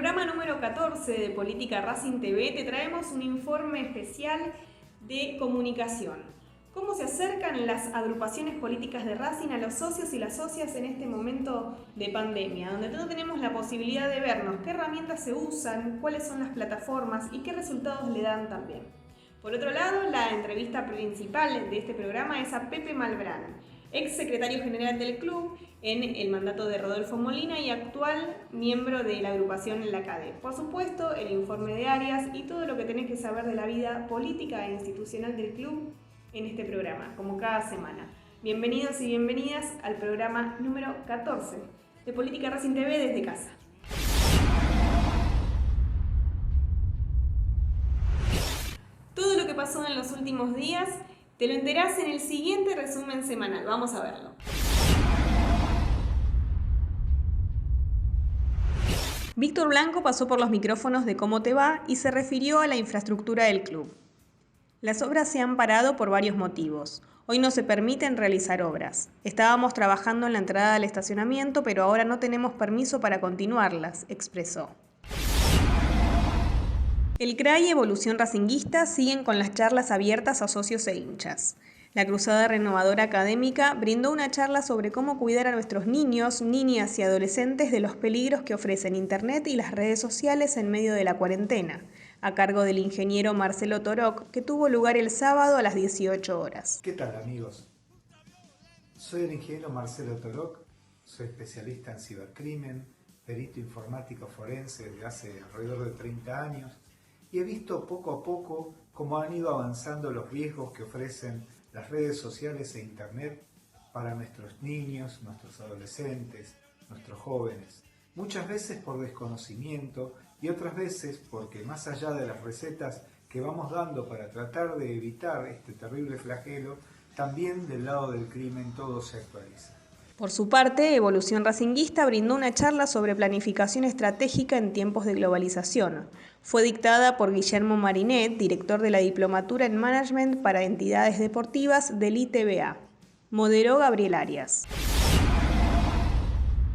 programa número 14 de Política Racing TV te traemos un informe especial de comunicación. ¿Cómo se acercan las agrupaciones políticas de Racing a los socios y las socias en este momento de pandemia, donde no tenemos la posibilidad de vernos qué herramientas se usan, cuáles son las plataformas y qué resultados le dan también? Por otro lado, la entrevista principal de este programa es a Pepe Malbrán, ex secretario general del club en el mandato de Rodolfo Molina y actual miembro de la agrupación La CADE. Por supuesto, el informe de Arias y todo lo que tenés que saber de la vida política e institucional del club en este programa, como cada semana. Bienvenidos y bienvenidas al programa número 14 de Política Racing TV desde casa. Todo lo que pasó en los últimos días te lo enterás en el siguiente resumen semanal. Vamos a verlo. Víctor Blanco pasó por los micrófonos de Cómo te va y se refirió a la infraestructura del club. Las obras se han parado por varios motivos. Hoy no se permiten realizar obras. Estábamos trabajando en la entrada al estacionamiento, pero ahora no tenemos permiso para continuarlas, expresó. El CRA y Evolución Racinguista siguen con las charlas abiertas a socios e hinchas. La Cruzada Renovadora Académica brindó una charla sobre cómo cuidar a nuestros niños, niñas y adolescentes de los peligros que ofrecen Internet y las redes sociales en medio de la cuarentena, a cargo del ingeniero Marcelo Toroc, que tuvo lugar el sábado a las 18 horas. ¿Qué tal, amigos? Soy el ingeniero Marcelo Toroc, soy especialista en cibercrimen, perito informático forense desde hace alrededor de 30 años y he visto poco a poco cómo han ido avanzando los riesgos que ofrecen las redes sociales e Internet para nuestros niños, nuestros adolescentes, nuestros jóvenes. Muchas veces por desconocimiento y otras veces porque más allá de las recetas que vamos dando para tratar de evitar este terrible flagelo, también del lado del crimen todo se actualiza. Por su parte, Evolución Racinguista brindó una charla sobre planificación estratégica en tiempos de globalización. Fue dictada por Guillermo Marinet, director de la Diplomatura en Management para Entidades Deportivas del ITBA. Moderó Gabriel Arias.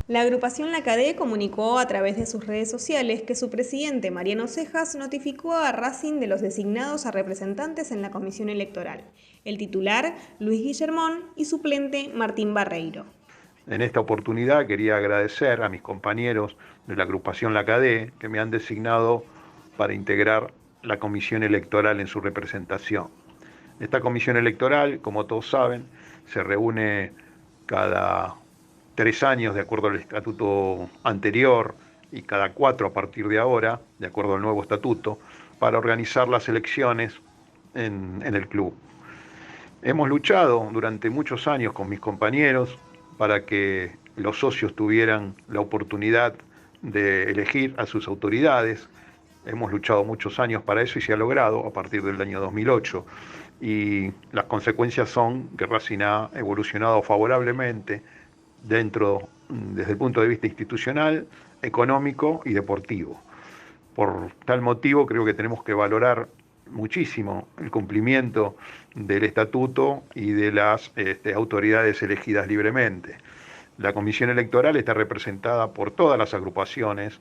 La agrupación La CADE comunicó a través de sus redes sociales que su presidente, Mariano Cejas, notificó a Racing de los designados a representantes en la comisión electoral. El titular, Luis Guillermón, y suplente, Martín Barreiro. En esta oportunidad quería agradecer a mis compañeros de la agrupación La CADE que me han designado para integrar la comisión electoral en su representación. Esta comisión electoral, como todos saben, se reúne cada 3 años de acuerdo al estatuto anterior y cada 4 a partir de ahora, de acuerdo al nuevo estatuto, para organizar las elecciones en el club. Hemos luchado durante muchos años con mis compañeros para que los socios tuvieran la oportunidad de elegir a sus autoridades. Hemos luchado muchos años para eso y se ha logrado a partir del año 2008. Y las consecuencias son que Racing ha evolucionado favorablemente desde el punto de vista institucional, económico y deportivo. Por tal motivo creo que tenemos que valorar muchísimo el cumplimiento del estatuto y de las autoridades elegidas libremente. La comisión electoral está representada por todas las agrupaciones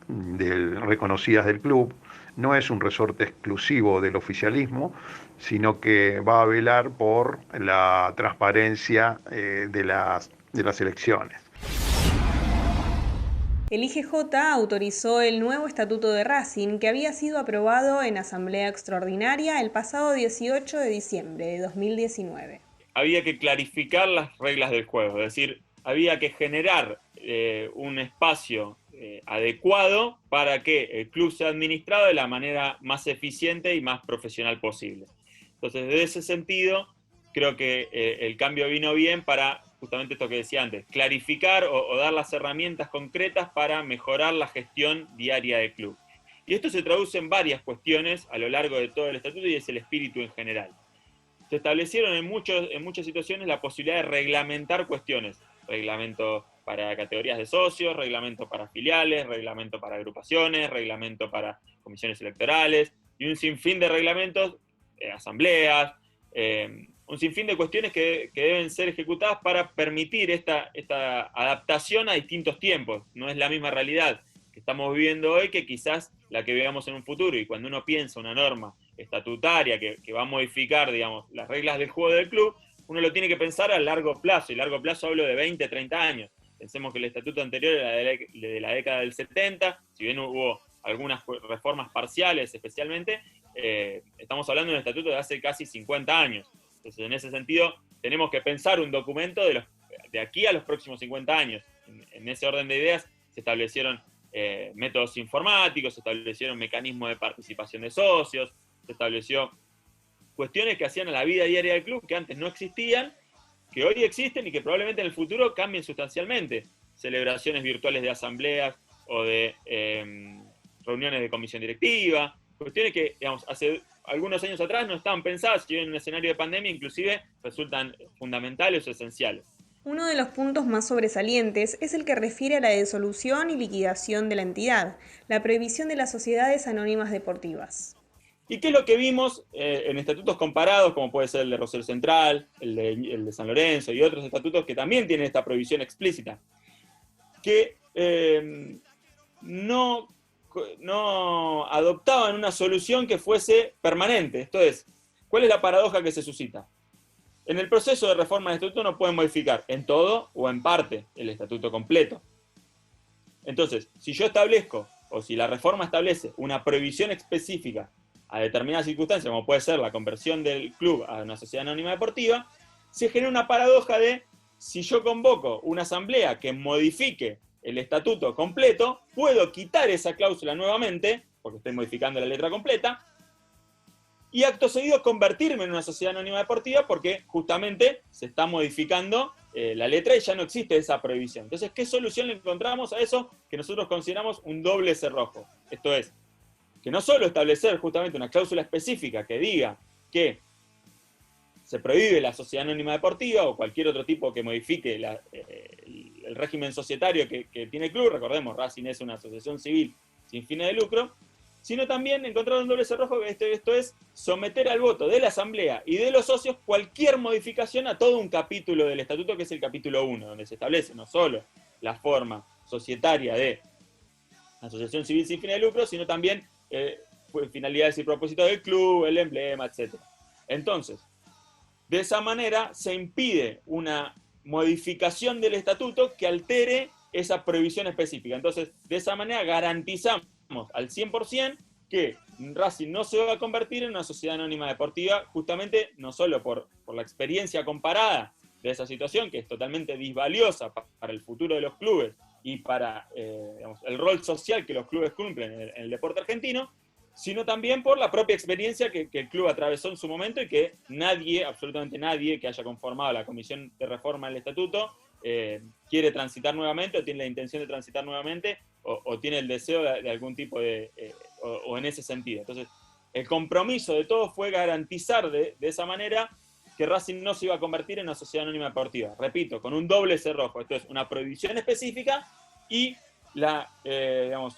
reconocidas del club. No es un resorte exclusivo del oficialismo, sino que va a velar por la transparencia de las elecciones. El IGJ autorizó el nuevo estatuto de Racing que había sido aprobado en Asamblea Extraordinaria el pasado 18 de diciembre de 2019. Había que clarificar las reglas del juego, es decir, había que generar un espacio adecuado para que el club sea administrado de la manera más eficiente y más profesional posible. Entonces, desde ese sentido, creo que el cambio vino bien para justamente esto que decía antes, clarificar o dar las herramientas concretas para mejorar la gestión diaria del club. Y esto se traduce en varias cuestiones a lo largo de todo el estatuto y es el espíritu en general. Se establecieron en muchas situaciones la posibilidad de reglamentar cuestiones. Reglamento para categorías de socios, reglamento para filiales, reglamento para agrupaciones, reglamento para comisiones electorales y un sinfín de reglamentos, asambleas, un sinfín de cuestiones que deben ser ejecutadas para permitir esta adaptación a distintos tiempos. No es la misma realidad que estamos viviendo hoy que quizás la que veamos en un futuro. Y cuando uno piensa una norma estatutaria que va a modificar, digamos, las reglas del juego del club, uno lo tiene que pensar a largo plazo, y largo plazo hablo de 20, 30 años. Pensemos que el estatuto anterior era de la década del 70, si bien hubo algunas reformas parciales especialmente, estamos hablando de un estatuto de hace casi 50 años. Entonces, en ese sentido, tenemos que pensar un documento de aquí a los próximos 50 años. En ese orden de ideas se establecieron métodos informáticos, se establecieron mecanismos de participación de socios, se estableció cuestiones que hacían a la vida diaria del club que antes no existían, que hoy existen y que probablemente en el futuro cambien sustancialmente. Celebraciones virtuales de asambleas o de reuniones de comisión directiva, cuestiones que, digamos, hace algunos años atrás no estaban pensadas y hoy en un escenario de pandemia inclusive resultan fundamentales o esenciales. Uno de los puntos más sobresalientes es el que refiere a la disolución y liquidación de la entidad, la prohibición de las sociedades anónimas deportivas. ¿Y qué es lo que vimos en estatutos comparados, como puede ser el de Rosario Central, el de San Lorenzo y otros estatutos que también tienen esta prohibición explícita? Que no adoptaban una solución que fuese permanente. Esto es, ¿cuál es la paradoja que se suscita? En el proceso de reforma del estatuto no pueden modificar en todo o en parte el estatuto completo. Entonces, si yo establezco, o si la reforma establece una prohibición específica a determinadas circunstancias, como puede ser la conversión del club a una sociedad anónima deportiva, se genera una paradoja de, si yo convoco una asamblea que modifique el estatuto completo, puedo quitar esa cláusula nuevamente, porque estoy modificando la letra completa, y acto seguido convertirme en una sociedad anónima deportiva porque justamente se está modificando la letra y ya no existe esa prohibición. Entonces, ¿qué solución le encontramos a eso que nosotros consideramos un doble cerrojo? Esto es, que no solo establecer justamente una cláusula específica que diga que se prohíbe la sociedad anónima deportiva o cualquier otro tipo que modifique el régimen societario que tiene el club, recordemos, Racing es una asociación civil sin fines de lucro, sino también encontrar un doble cerrojo, esto es someter al voto de la asamblea y de los socios cualquier modificación a todo un capítulo del estatuto, que es el capítulo 1, donde se establece no solo la forma societaria de asociación civil sin fines de lucro, sino también finalidades y propósitos del club, el emblema, etc. Entonces, de esa manera se impide una modificación del estatuto que altere esa prohibición específica. Entonces, de esa manera garantizamos al 100% que Racing no se va a convertir en una sociedad anónima deportiva, justamente no solo por la experiencia comparada de esa situación, que es totalmente disvaliosa para el futuro de los clubes y para digamos, el rol social que los clubes cumplen en el deporte argentino, sino también por la propia experiencia que el club atravesó en su momento y que nadie, absolutamente nadie, que haya conformado la Comisión de Reforma del Estatuto quiere transitar nuevamente o tiene la intención de transitar nuevamente o tiene el deseo de algún tipo de... o en ese sentido. Entonces, el compromiso de todos fue garantizar de esa manera que Racing no se iba a convertir en una sociedad anónima deportiva. Repito, con un doble cerrojo. Esto es una prohibición específica y digamos,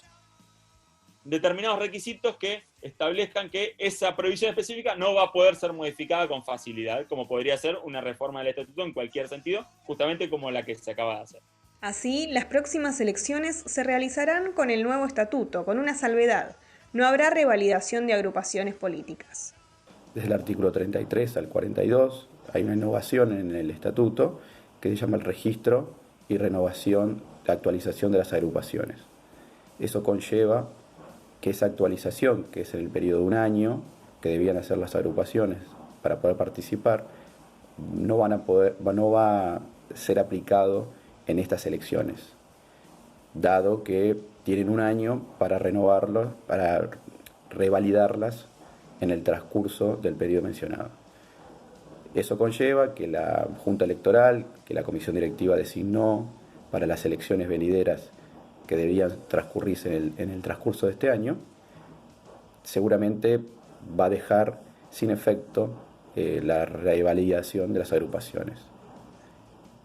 determinados requisitos que establezcan que esa prohibición específica no va a poder ser modificada con facilidad, como podría ser una reforma del estatuto en cualquier sentido, justamente como la que se acaba de hacer. Así, las próximas elecciones se realizarán con el nuevo estatuto, con una salvedad. No habrá revalidación de agrupaciones políticas. Desde el artículo 33 al 42 hay una innovación en el estatuto que se llama el registro y renovación, la actualización de las agrupaciones. Eso conlleva que esa actualización, que es en el periodo de un año, que debían hacer las agrupaciones para poder participar, no va a ser aplicado en estas elecciones, dado que tienen un año para renovarlo, para revalidarlas en el transcurso del periodo mencionado. Eso conlleva que la Junta Electoral, que la Comisión Directiva designó para las elecciones venideras que debían transcurrirse en el transcurso de este año, seguramente va a dejar sin efecto la revalidación de las agrupaciones.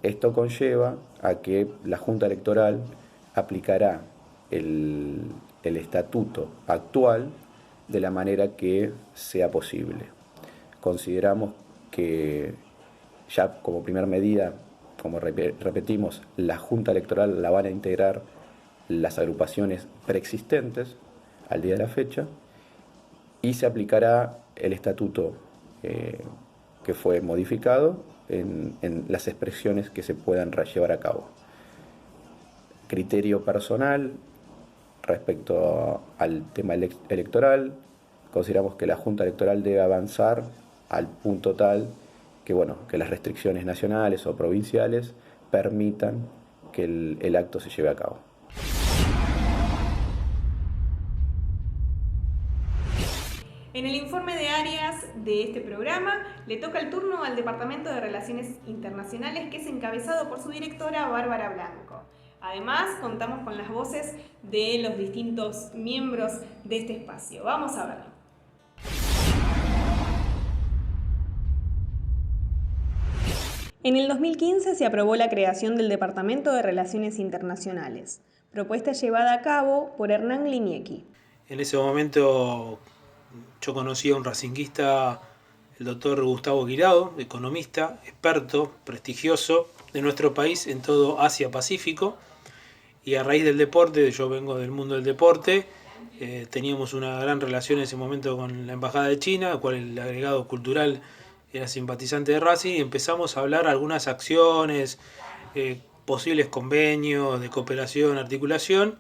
Esto conlleva a que la Junta Electoral aplicará el estatuto actual de la manera que sea posible. Consideramos que ya como primera medida, como repetimos, la Junta Electoral la van a integrar las agrupaciones preexistentes al día de la fecha y se aplicará el estatuto que fue modificado en las expresiones que se puedan llevar a cabo. Criterio personal respecto al tema electoral, consideramos que la Junta Electoral debe avanzar al punto tal que las restricciones nacionales o provinciales permitan que el acto se lleve a cabo. En el informe de áreas de este programa le toca el turno al Departamento de Relaciones Internacionales, que es encabezado por su directora Bárbara Blanco. Además, contamos con las voces de los distintos miembros de este espacio. Vamos a ver. En el 2015 se aprobó la creación del Departamento de Relaciones Internacionales, propuesta llevada a cabo por Hernán Liniecki. En ese momento yo conocí a un racinguista, el doctor Gustavo Guirao, economista, experto, prestigioso de nuestro país en todo Asia-Pacífico, y a raíz del deporte, yo vengo del mundo del deporte, teníamos una gran relación en ese momento con la Embajada de China, al cual el agregado cultural era simpatizante de Racing, y empezamos a hablar algunas acciones, posibles convenios de cooperación, articulación,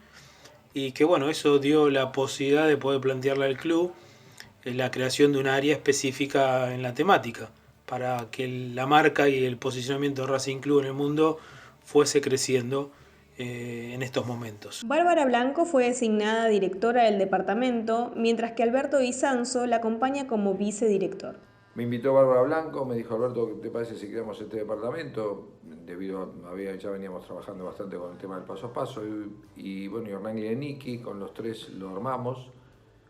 y que bueno, eso dio la posibilidad de poder plantearle al club la creación de un área específica en la temática, para que la marca y el posicionamiento de Racing Club en el mundo fuese creciendo en estos momentos. Bárbara Blanco fue designada directora del departamento, mientras que Alberto Visanzo la acompaña como vicedirector. Me invitó Bárbara Blanco, me dijo: Alberto, ¿qué te parece si creamos este departamento? Debido a ya veníamos trabajando bastante con el tema del paso a paso, y bueno, y Hernán Liniecki, con los tres lo armamos.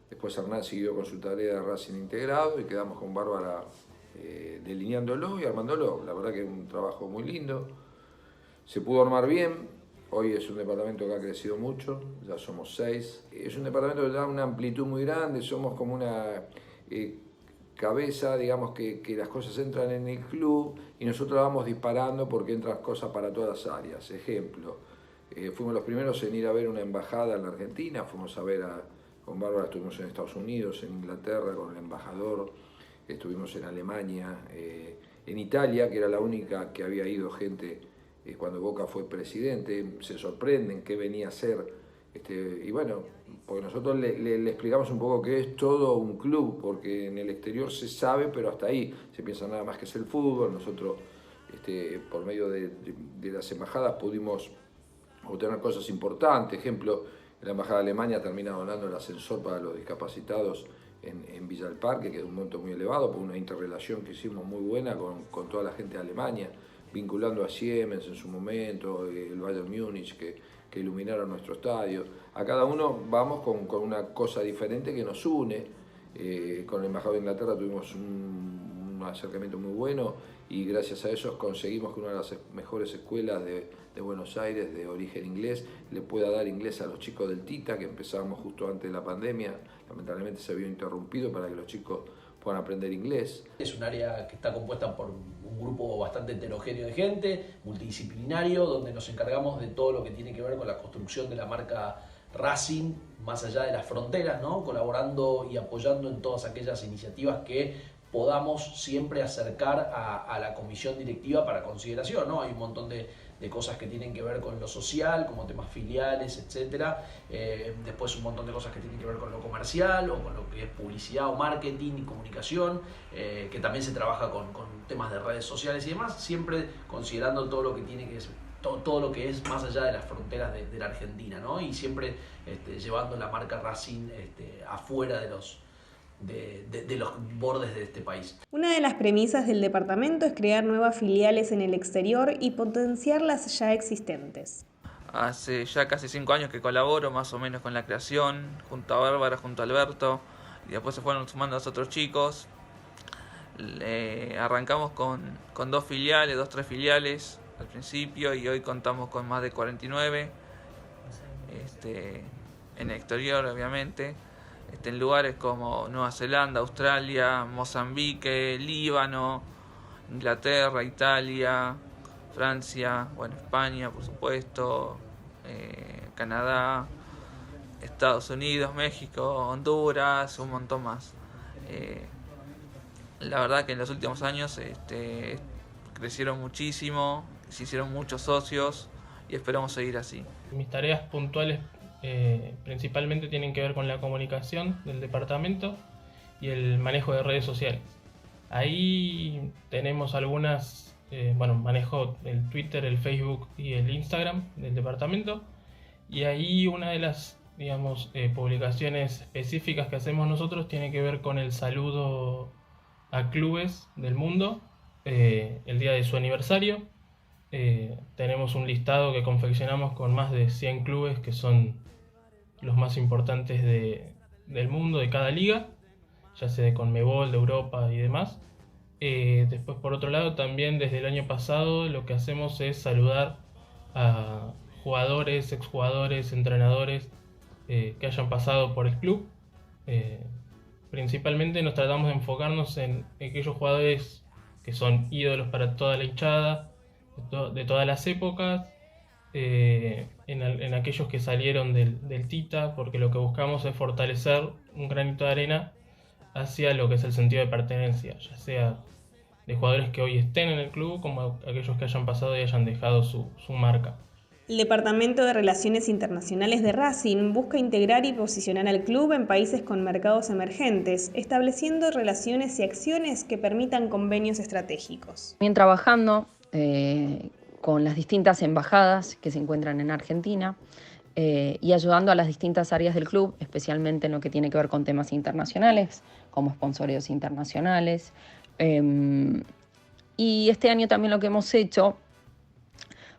Después Hernán siguió con su tarea de Racing integrado y quedamos con Bárbara delineándolo y armándolo. La verdad que es un trabajo muy lindo, se pudo armar bien. Hoy es un departamento que ha crecido mucho, ya somos 6. Es un departamento que da una amplitud muy grande, somos como una cabeza, digamos, que las cosas entran en el club y nosotros vamos disparando porque entran cosas para todas las áreas. Ejemplo, fuimos los primeros en ir a ver una embajada en la Argentina, fuimos a ver con Bárbara, estuvimos en Estados Unidos, en Inglaterra con el embajador, estuvimos en Alemania, en Italia, que era la única que había ido gente cuando Boca fue presidente. Se sorprenden qué venía a hacer, y bueno, porque nosotros le explicamos un poco que es todo un club, porque en el exterior se sabe, pero hasta ahí se piensa nada más que es el fútbol. Nosotros, por medio de las embajadas, pudimos obtener cosas importantes. Ejemplo, la Embajada de Alemania termina donando el ascensor para los discapacitados en Villa del Parque, que es un monto muy elevado, por una interrelación que hicimos muy buena con toda la gente de Alemania, vinculando a Siemens en su momento, el Bayern Múnich, que iluminaron nuestro estadio. A cada uno vamos con una cosa diferente que nos une. Con el embajador de Inglaterra tuvimos un acercamiento muy bueno, y gracias a eso conseguimos que una de las mejores escuelas de Buenos Aires, de origen inglés, le pueda dar inglés a los chicos del TITA, que empezábamos justo antes de la pandemia. Lamentablemente se vio interrumpido para que los chicos puedan aprender inglés. Es un área que está compuesta por un grupo bastante heterogéneo de gente, multidisciplinario, donde nos encargamos de todo lo que tiene que ver con la construcción de la marca Racing, más allá de las fronteras, ¿no? Colaborando y apoyando en todas aquellas iniciativas que podamos siempre acercar a la comisión directiva para consideración, ¿no? Hay un montón de cosas que tienen que ver con lo social, como temas filiales, etcétera. Después un montón de cosas que tienen que ver con lo comercial o con lo que es publicidad o marketing y comunicación, que también se trabaja con temas de redes sociales y demás, siempre considerando todo lo que tiene que todo lo que es más allá de las fronteras de la Argentina, ¿no? Y siempre llevando la marca Racing afuera de los bordes de este país. Una de las premisas del departamento es crear nuevas filiales en el exterior y potenciar las ya existentes. Hace ya casi 5 años que colaboro más o menos con la creación, junto a Bárbara, junto a Alberto, y después se fueron sumando los otros chicos. Arrancamos con 2 filiales, 3 filiales al principio, y hoy contamos con más de 49 en el exterior, obviamente. En lugares como Nueva Zelanda, Australia, Mozambique, Líbano, Inglaterra, Italia, Francia, bueno, España, por supuesto, Canadá, Estados Unidos, México, Honduras, un montón más. La verdad que en los últimos años crecieron muchísimo, se hicieron muchos socios y esperamos seguir así. Mis tareas puntuales principalmente tienen que ver con la comunicación del departamento y el manejo de redes sociales. Ahí tenemos algunas, manejo el Twitter, el Facebook y el Instagram del departamento, y ahí una de las publicaciones específicas que hacemos nosotros tiene que ver con el saludo a clubes del mundo el día de su aniversario. Tenemos un listado que confeccionamos con más de 100 clubes que son los más importantes del mundo, de cada liga, ya sea de Conmebol, de Europa y demás. Después, por otro lado, también desde el año pasado lo que hacemos es saludar a jugadores, exjugadores, entrenadores que hayan pasado por el club. Principalmente nos tratamos de enfocarnos en aquellos jugadores que son ídolos para toda la hinchada, de todas las épocas, en aquellos que salieron del Tita, porque lo que buscamos es fortalecer un granito de arena hacia lo que es el sentido de pertenencia, ya sea de jugadores que hoy estén en el club como aquellos que hayan pasado y hayan dejado su marca. El Departamento de Relaciones Internacionales de Racing busca integrar y posicionar al club en países con mercados emergentes, estableciendo relaciones y acciones que permitan convenios estratégicos. También trabajando con las distintas embajadas que se encuentran en Argentina y ayudando a las distintas áreas del club, especialmente en lo que tiene que ver con temas internacionales, como sponsorios internacionales. Y este año también lo que hemos hecho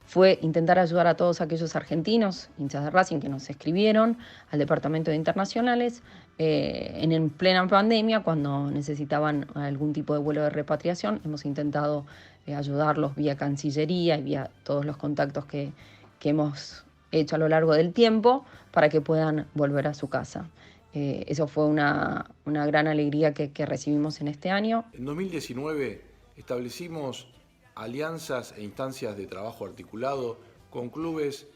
fue intentar ayudar a todos aquellos argentinos, hinchas de Racing, que nos escribieron al Departamento de Internacionales en plena pandemia, cuando necesitaban algún tipo de vuelo de repatriación. Hemos intentado ayudarlos vía Cancillería y vía todos los contactos que hemos hecho a lo largo del tiempo para que puedan volver a su casa. Eso fue una gran alegría que recibimos en este año. En 2019 establecimos alianzas e instancias de trabajo articulado con clubes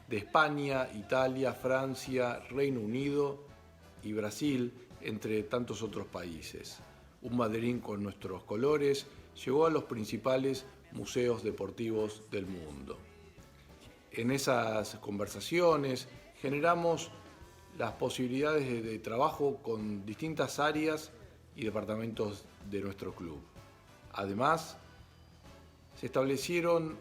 de España, Italia, Francia, Reino Unido y Brasil, entre tantos otros países. Un banderín con nuestros colores llegó a los principales museos deportivos del mundo. En esas conversaciones generamos las posibilidades de trabajo con distintas áreas y departamentos de nuestro club. Además, se establecieron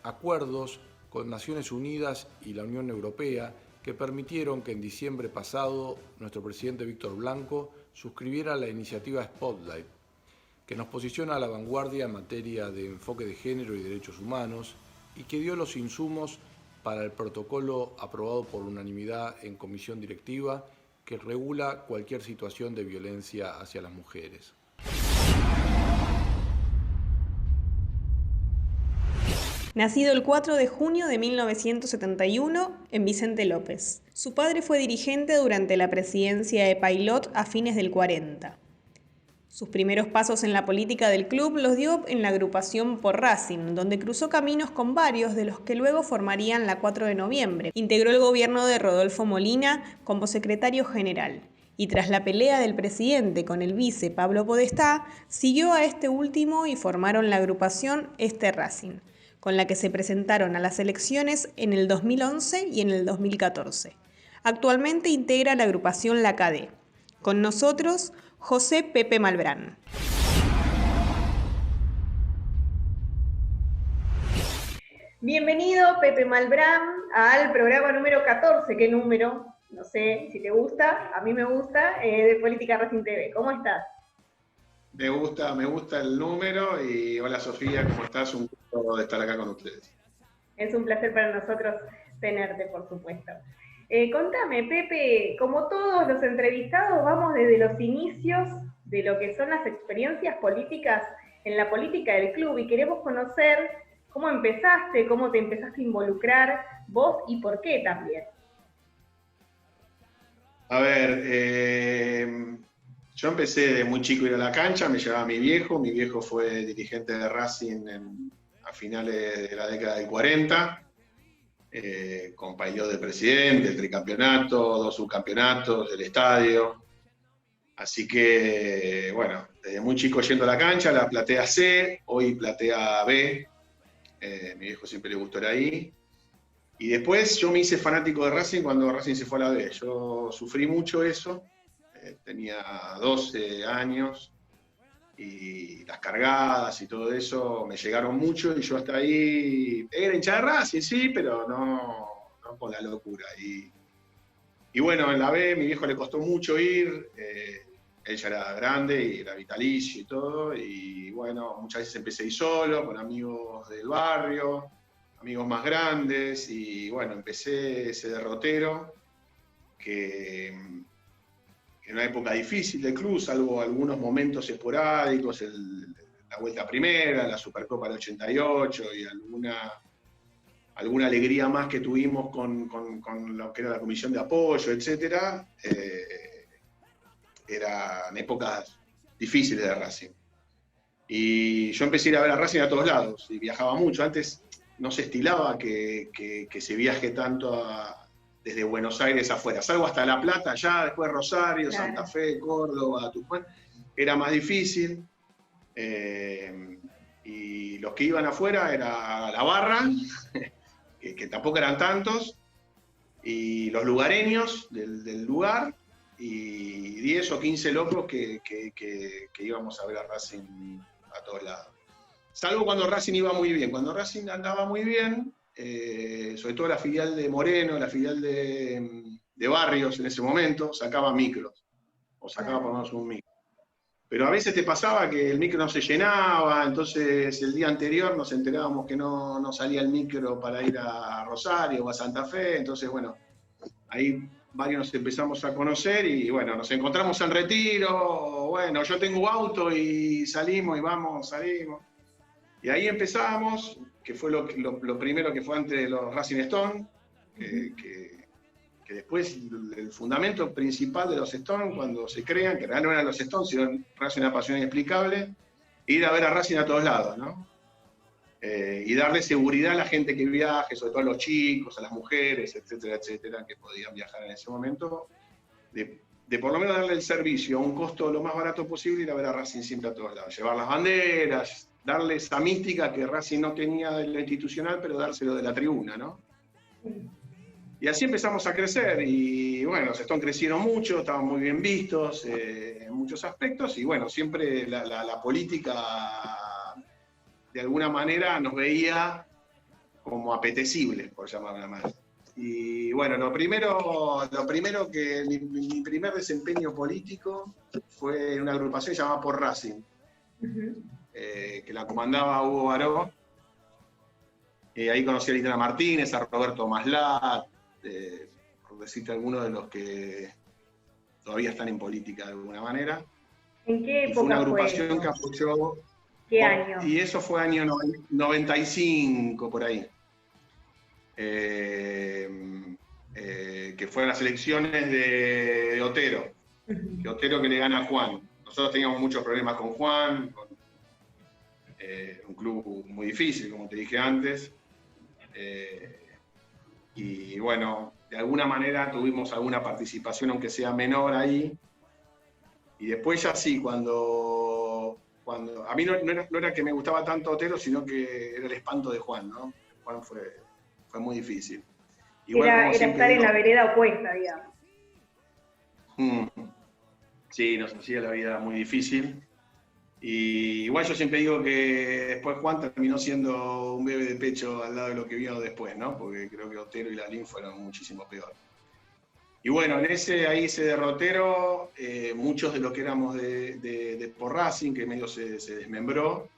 acuerdos con Naciones Unidas y la Unión Europea que permitieron que en diciembre pasado nuestro presidente Víctor Blanco suscribiera la iniciativa Spotlight, que nos posiciona a la vanguardia en materia de enfoque de género y derechos humanos y que dio los insumos para el protocolo aprobado por unanimidad en comisión directiva que regula cualquier situación de violencia hacia las mujeres. Nacido el 4 de junio de 1971 en Vicente López. Su padre fue dirigente durante la presidencia de Pailot a fines del 40. Sus primeros pasos en la política del club los dio en la agrupación Por Racing, donde cruzó caminos con varios de los que luego formarían la 4 de noviembre. Integró el gobierno de Rodolfo Molina como secretario general y tras la pelea del presidente con el vice Pablo Podestá, siguió a este último y formaron la agrupación Este Racing, con la que se presentaron a las elecciones en el 2011 y en el 2014. Actualmente integra la agrupación La KD. Con nosotros, José Pepe Malbrán. Bienvenido, Pepe Malbrán, al programa número 14. ¿Qué número? No sé si te gusta, a mí me gusta, de Política Racing TV. ¿Cómo estás? Me gusta el número y hola Sofía, ¿cómo estás? Un gusto de estar acá con ustedes. Es un placer para nosotros tenerte, por supuesto. Contame, Pepe, como todos los entrevistados, vamos desde los inicios de lo que son las experiencias políticas en la política del club y queremos conocer cómo empezaste, cómo te empezaste a involucrar vos y por qué también. A ver, yo empecé de muy chico a ir a la cancha, me llevaba mi viejo fue dirigente de Racing a finales de la década del 40, con Pailó de presidente, el tricampeonato, 2 subcampeonatos, el estadio. Así que, bueno, desde muy chico yendo a la cancha, la platea C, hoy platea B. Mi viejo siempre le gustó ir ahí. Y después yo me hice fanático de Racing cuando Racing se fue a la B. Yo sufrí mucho eso. Tenía 12 años y las cargadas y todo eso me llegaron mucho y yo hasta ahí era hincha de Racing, sí, pero no con la locura. Y bueno, en la B mi viejo le costó mucho ir, él ya era grande y era vitalicio y todo, y bueno, muchas veces empecé a ir solo, con amigos del barrio, amigos más grandes, y bueno, empecé ese derrotero que en una época difícil del club, salvo algunos momentos esporádicos, la vuelta primera, la Supercopa del 88 y alguna alegría más que tuvimos con lo que era la comisión de apoyo, etc. Eran épocas difíciles de Racing. Y yo empecé a ir a ver a Racing a todos lados y viajaba mucho. Antes no se estilaba que se viaje tanto desde Buenos Aires afuera. Salvo hasta La Plata, ya después Rosario, claro, Santa Fe, Córdoba, Tucumán. Era más difícil. Y los que iban afuera era la barra, que tampoco eran tantos, y los lugareños del lugar, y 10 o 15 locos que íbamos a ver a Racing a todos lados. Salvo cuando Racing iba muy bien. Cuando Racing andaba muy bien, sobre todo la filial de Moreno, la filial de Barrios en ese momento, sacaba micros, o sacaba por lo menos un micro. Pero a veces te pasaba que el micro no se llenaba, entonces el día anterior nos enterábamos que no salía el micro para ir a Rosario o a Santa Fe, entonces bueno, ahí varios nos empezamos a conocer y bueno, nos encontramos en Retiro, bueno, yo tengo auto y salimos y vamos, salimos. Y ahí empezamos, que fue lo primero que fue antes de los Racing Stone, que después el fundamento principal de los Stone, cuando se crean, que en realidad no eran los Stone, sino Racing una pasión inexplicable, ir a ver a Racing a todos lados, ¿no? Y darle seguridad a la gente que viaje, sobre todo a los chicos, a las mujeres, etcétera, etcétera, que podían viajar en ese momento, de por lo menos darle el servicio a un costo lo más barato posible y ir a ver a Racing siempre a todos lados. Llevar las banderas, darle esa mística que Racing no tenía de lo institucional, pero dárselo de la tribuna, ¿no? Y así empezamos a crecer, y bueno, los Stones crecieron mucho, estaban muy bien vistos en muchos aspectos, y bueno, siempre la política de alguna manera nos veía como apetecibles, por llamarla más. Y bueno, lo primero que mi primer desempeño político fue en una agrupación llamada Por Racing, que la comandaba Hugo Baró. Ahí conocí a Liliana Martínez, a Roberto Maslat, por decirte algunos de los que todavía están en política de alguna manera. ¿En qué época fue una agrupación fue eso? que apoyó... ¿Qué año? Y eso fue año 95, por ahí. Que fueron las elecciones de Otero. Que Otero que le gana a Juan. Nosotros teníamos muchos problemas con Juan, un club muy difícil, como te dije antes. Y bueno, de alguna manera tuvimos alguna participación, aunque sea menor ahí. Y después ya sí, cuando a mí no era que me gustaba tanto Otero, sino que era el espanto de Juan, ¿no? Juan fue muy difícil. Igual, era estar en la vereda opuesta, digamos. Sí, nos hacía la vida muy difícil. Y igual yo siempre digo que después Juan terminó siendo un bebé de pecho al lado de lo que vino después, ¿no? Porque creo que Otero y Lalín fueron muchísimo peor. Y bueno, en ese derrotero, muchos de los que éramos de Por Racing, que medio se desmembró,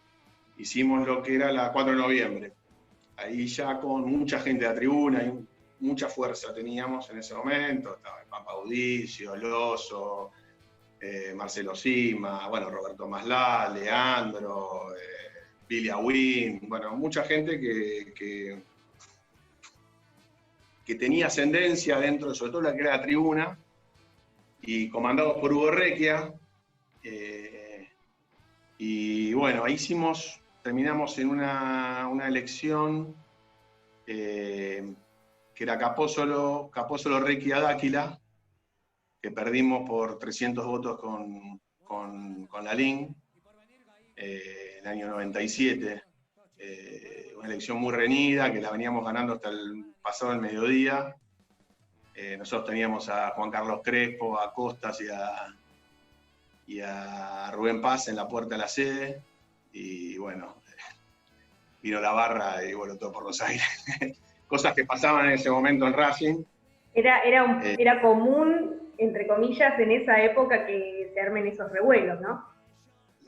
hicimos lo que era la 4 de noviembre. Ahí ya con mucha gente de la tribuna, y mucha fuerza teníamos en ese momento. Estaba el Pampa Audicio, Loso, Marcelo Sima, bueno, Roberto Maslá, Leandro, Billy Awin, bueno, mucha gente que tenía ascendencia dentro, sobre todo la que era la tribuna, y comandados por Hugo Requia. Y bueno, ahí terminamos en una elección que era Capósolo Requi Adáquila, que perdimos por 300 votos con Lalín en el año 97. Una elección muy reñida, que la veníamos ganando hasta el pasado el mediodía. Nosotros teníamos a Juan Carlos Crespo, a Costas y a Rubén Paz en la puerta de la sede, y bueno, vino la barra y voló todo por los aires. Cosas que pasaban en ese momento en Racing. Era común, entre comillas, en esa época que se armen esos revuelos, ¿no?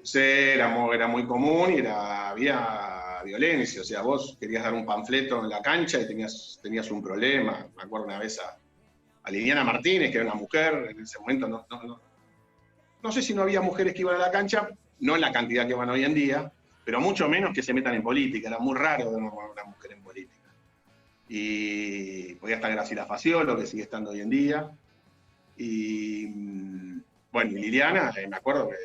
Sí, era muy común y había violencia. O sea, vos querías dar un panfleto en la cancha y tenías un problema. Me acuerdo una vez a Liliana Martínez, que era una mujer, en ese momento no sé si no había mujeres que iban a la cancha, no en la cantidad que van hoy en día, pero mucho menos que se metan en política. Era muy raro ver una mujer en política. Y podía estar Graciela Faciolo, que sigue estando hoy en día. Y bueno, y Liliana, me acuerdo que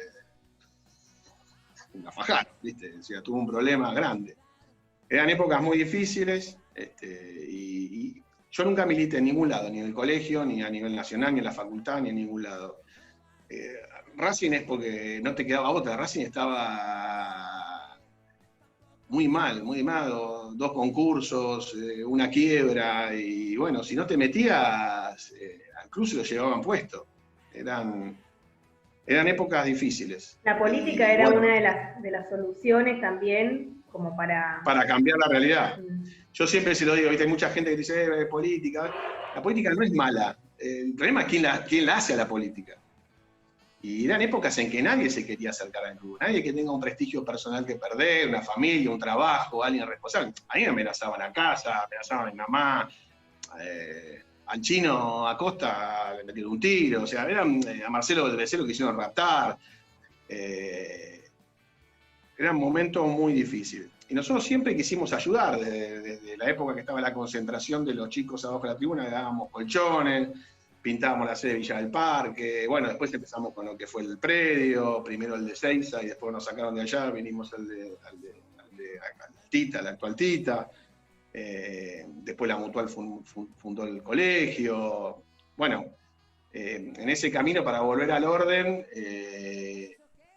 la fajaron, ¿viste? O sea, tuvo un problema grande. Eran épocas muy difíciles, y yo nunca milité en ningún lado, ni en el colegio, ni a nivel nacional, ni en la facultad, ni en ningún lado. Racing es porque no te quedaba otra. Racing estaba muy mal, 2 concursos, una quiebra, y bueno, si no te metías, al club se lo llevaban puesto. Eran épocas difíciles. La política era una de las soluciones también, como para cambiar la realidad. Yo siempre se lo digo, ¿viste? Hay mucha gente que dice, política. La política no es mala. El problema es quién la hace a la política. Y eran épocas en que nadie se quería acercar al club, nadie que tenga un prestigio personal que perder, una familia, un trabajo, alguien responsable. A mí me amenazaban a casa, amenazaban a mi mamá, al Chino Acosta le metieron un tiro, o sea, a Marcelo del Becero que hicieron raptar. Eran momentos muy difíciles. Y nosotros siempre quisimos ayudar, desde la época que estaba la concentración de los chicos abajo de la tribuna, le dábamos colchones, pintábamos la sede de Villa del Parque. Bueno, después empezamos con lo que fue el predio, primero el de Seiza y después nos sacaron de allá, vinimos al de Tita, la actual Tita. Después la Mutual fundó el colegio. Bueno, en ese camino para volver al orden,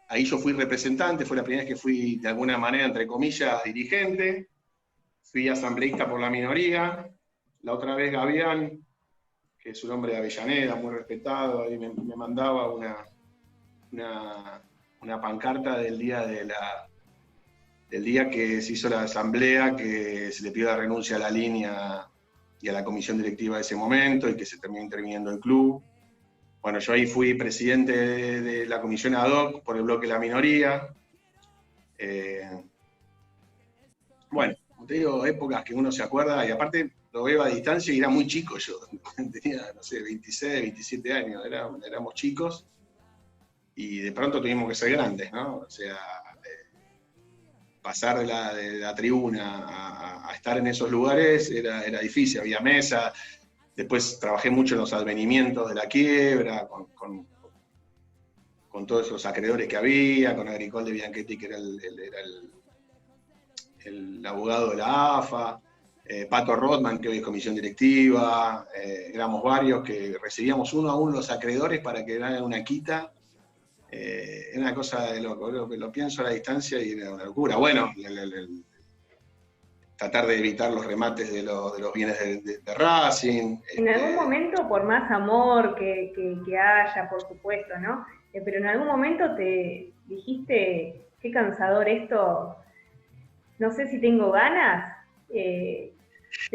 ahí yo fui representante, fue la primera vez que fui de alguna manera, entre comillas, dirigente. Fui asambleísta por la minoría. La otra vez Gavián, que es un hombre de Avellaneda, muy respetado, ahí me mandaba una pancarta del día que se hizo la asamblea, que se le pidió la renuncia a la línea y a la comisión directiva de ese momento, y que se terminó interviniendo el club. Bueno, yo ahí fui presidente de la comisión ad hoc por el bloque de la minoría. Bueno, como te digo, épocas que uno se acuerda, y aparte lo veo a distancia y era muy chico yo. Tenía, no sé, 26, 27 años, éramos chicos, y de pronto tuvimos que ser grandes, ¿no? O sea, pasar de la tribuna a estar en esos lugares era difícil, había mesa. Después trabajé mucho en los advenimientos de la quiebra, con todos esos acreedores que había, con Agricol de Bianchetti, que era el abogado de la AFA, Pato Rothman, que hoy es comisión directiva. Éramos varios que recibíamos uno a uno los acreedores para que hagan una quita. Era una cosa de loco, lo pienso a la distancia y era una locura. Bueno, tratar de evitar los remates de los bienes de Racing. En algún momento, por más amor que haya, por supuesto, ¿no? Pero en algún momento te dijiste, qué cansador esto, no sé si tengo ganas. ¿Te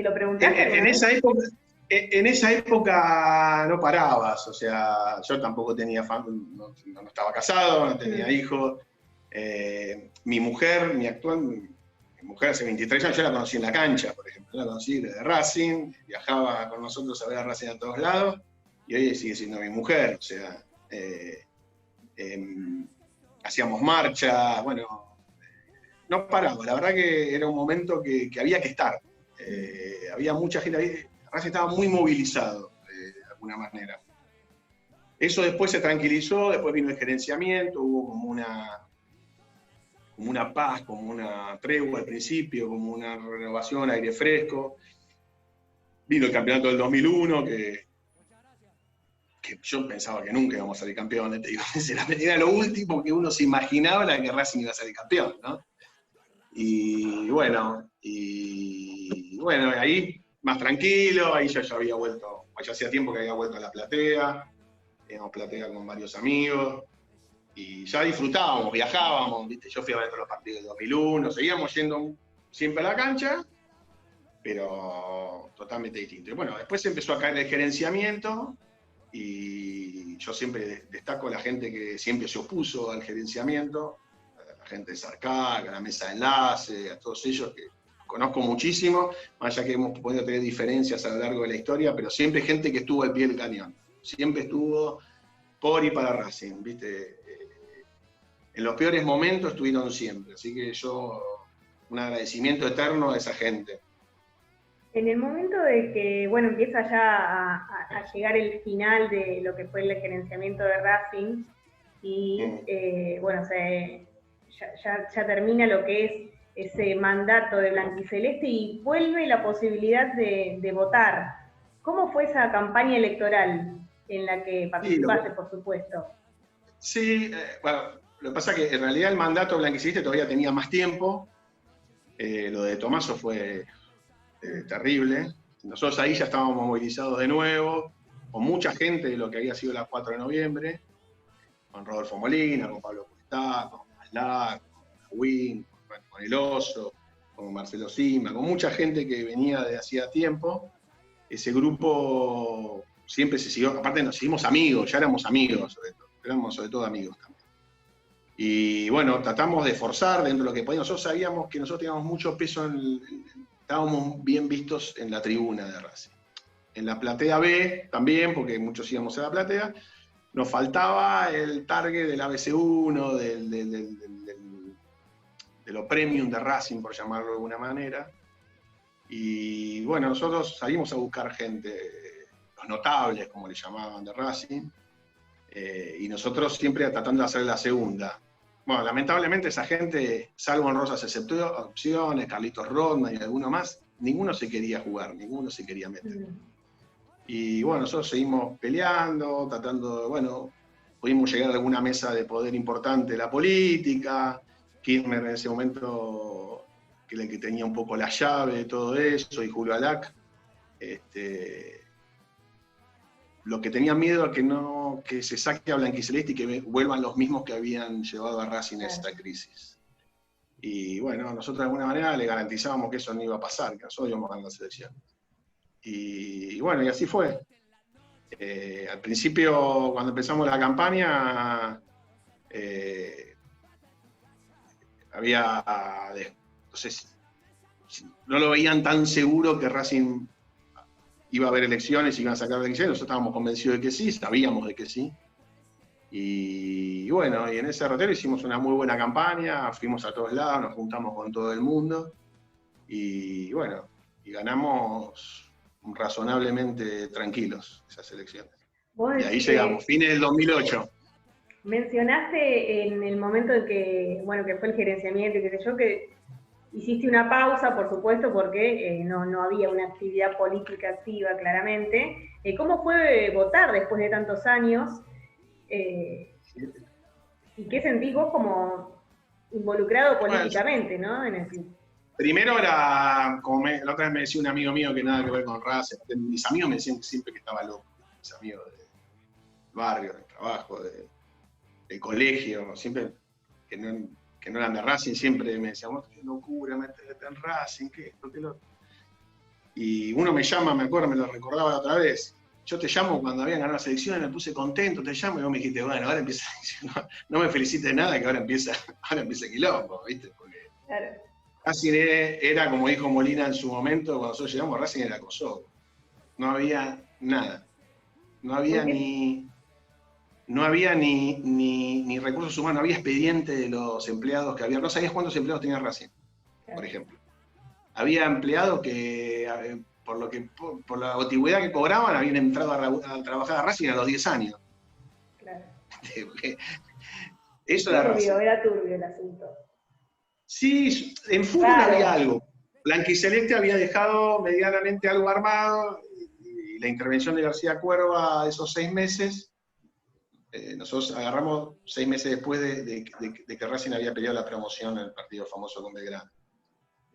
lo preguntaste? En esa época no parabas, o sea, yo tampoco tenía no estaba casado, no tenía hijos. Mi mujer, mi mujer hace 23 años, yo la conocí en la cancha, por ejemplo, la conocí desde Racing, viajaba con nosotros a ver a Racing a todos lados, y hoy sigue siendo mi mujer, o sea, hacíamos marchas, bueno, no paraba, la verdad que era un momento que había que estar, había mucha gente, Racing estaba muy movilizado, de alguna manera. Eso después se tranquilizó, después vino el gerenciamiento, hubo como una paz, como una tregua al principio, como una renovación, aire fresco. vino el campeonato del 2001, que yo pensaba que nunca íbamos a salir campeones, te digo, era lo último que uno se imaginaba, era que Racing iba a salir campeón, ¿no? Y bueno, ahí más tranquilo, ahí yo ya había vuelto, ya hacía tiempo que había vuelto a la platea, teníamos platea con varios amigos, y ya disfrutábamos, viajábamos, ¿viste? Yo fui a ver todos los partidos del 2001, seguíamos yendo siempre a la cancha, pero totalmente distinto. Y bueno, después empezó a caer el gerenciamiento, y yo siempre destaco a la gente que siempre se opuso al gerenciamiento, a la gente de Sarcar, a la mesa de enlace, a todos ellos que conozco muchísimo, más allá que hemos podido tener diferencias a lo largo de la historia, pero siempre gente que estuvo al pie del cañón, siempre estuvo por y para Racing, ¿viste? En los peores momentos estuvieron siempre, así que yo, un agradecimiento eterno a esa gente. En el momento de que, bueno, empieza ya a llegar el final de lo que fue el gerenciamiento de Racing, y bueno, ya termina lo que es ese mandato de Blanquiceleste y vuelve la posibilidad de votar. ¿Cómo fue esa campaña electoral en la que participaste, por supuesto? Sí, bueno, lo que pasa es que en realidad el mandato de Blanquiceleste todavía tenía más tiempo. Lo de Tomaso fue terrible. Nosotros ahí ya estábamos movilizados de nuevo, con mucha gente de lo que había sido la 4 de noviembre, con Rodolfo Molina, con Pablo Cuestá, con Maslá, con Win, con El Oso, con Marcelo Sima, con mucha gente que venía de hacía tiempo. Ese grupo siempre se siguió, aparte nos seguimos amigos, ya éramos amigos, éramos sobre todo amigos también. Y bueno, tratamos de forzar dentro de lo que podíamos. Nosotros sabíamos que nosotros teníamos mucho peso, estábamos bien vistos en la tribuna de Racing. En la platea B también, porque muchos íbamos a la platea, nos faltaba el target del ABC1, de lo premium de Racing, por llamarlo de alguna manera. Y bueno, nosotros salimos a buscar gente, los notables, como le llamaban, de Racing, y nosotros siempre tratando de hacer la segunda. Bueno, lamentablemente esa gente, salvo en honrosas excepciones, Carlitos Rodman y alguno más, ninguno se quería jugar, ninguno se quería meter. Y bueno, nosotros seguimos peleando, tratando, bueno, pudimos llegar a alguna mesa de poder importante de la política. Kirchner en ese momento, que era el que tenía un poco la llave de todo eso, y Julio Alac, lo que tenían miedo a que se saque a Blanquiceleste y que vuelvan los mismos que habían llevado a Racing a esta crisis. Y bueno, nosotros de alguna manera le garantizábamos que eso no iba a pasar, que nosotros íbamos a ganar la selección. Y bueno, y así fue. Al principio, cuando empezamos la campaña, entonces, no lo veían tan seguro que Racing iba a haber elecciones y iban a sacar elecciones. Nosotros estábamos convencidos de que sí, sabíamos de que sí. Y bueno, y en ese rotero hicimos una muy buena campaña, fuimos a todos lados, nos juntamos con todo el mundo, y bueno, y ganamos razonablemente tranquilos esas elecciones. Y ahí llegamos, fines del 2008. Mencionaste en el momento en que, bueno, que fue el gerenciamiento y qué sé yo, que hiciste una pausa, por supuesto, porque no había una actividad política activa, claramente. ¿Cómo fue votar después de tantos años? ¿Y qué sentís vos como involucrado políticamente, ¿no? En el club? Primero era, como la otra vez me decía un amigo mío que nada que ver con Racing. Mis amigos me decían siempre que estaba loco. Mis amigos del barrio, del trabajo, del colegio, siempre que no eran de Racing, siempre me decían, qué locura, meterte en Racing, qué esto, qué lo otro. Y uno me llama, me acuerdo, me lo recordaba la otra vez. Yo te llamo cuando habían ganado las elecciones, me puse contento, te llamo, y vos me dijiste, bueno, ahora empieza, no me felicites nada, que ahora empieza quilombo, ¿viste? Porque claro. Racing era, como dijo Molina en su momento, cuando nosotros llegamos, Racing era Kosovo. No había nada. No había ni recursos humanos, no había expediente de los empleados que había. No sabías cuántos empleados tenía Racing, por ejemplo. Había empleados que, por la antigüedad que cobraban, habían entrado a trabajar a Racing a los 10 años. Claro. Eso era Racing. Era turbio el asunto. Sí, en fútbol había algo. Blanquiceleste había dejado medianamente algo armado, y la intervención de García Cuerva esos 6 meses, nosotros agarramos 6 meses después de que Racing había peleado la promoción en el partido famoso con Belgrano.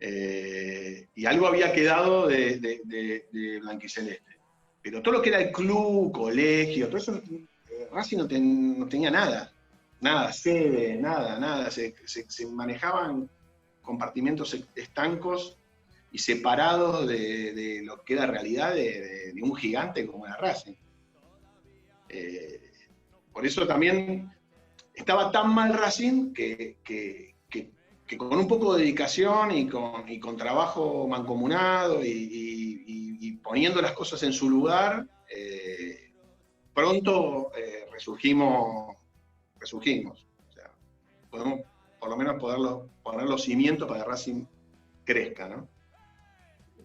Y algo había quedado de Blanquiceleste. Pero todo lo que era el club, colegio, todo eso, Racing no tenía nada. Nada, sede, nada. Se manejaban compartimentos estancos y separados de lo que era realidad de un gigante como era Racing. Por eso también estaba tan mal Racing que con un poco de dedicación y con trabajo mancomunado y poniendo las cosas en su lugar, pronto resurgimos. O sea, podemos por lo menos poner los cimientos para que Racing crezca, ¿no?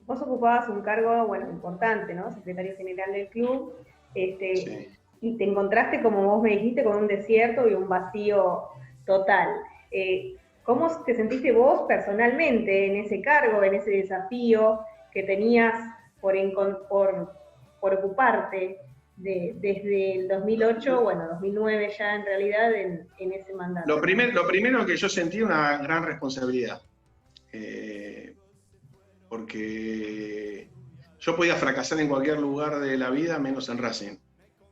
Vos ocupabas un cargo, bueno, importante, ¿no? Secretario general del club, Sí. y te encontraste, como vos me dijiste, con un desierto y un vacío total. ¿Cómo te sentiste vos personalmente en ese cargo, en ese desafío que tenías por ocuparte desde el 2008, bueno, 2009 ya en realidad, en ese mandato? Lo primero que yo sentí una gran responsabilidad, porque yo podía fracasar en cualquier lugar de la vida menos en Racing,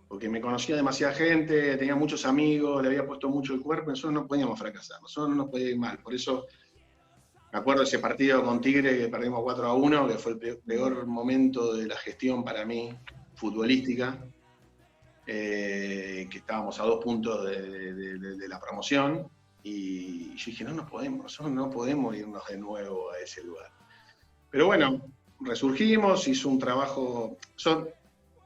porque me conocía demasiada gente, tenía muchos amigos, le había puesto mucho el cuerpo, nosotros no podíamos fracasar, nosotros no nos podía ir mal. Por eso me acuerdo de ese partido con Tigre que perdimos 4-1, que fue el peor momento de la gestión para mí, futbolística, que estábamos a 2 puntos de la promoción, y yo dije, nosotros no podemos irnos de nuevo a ese lugar. Pero bueno, resurgimos, hizo un trabajo.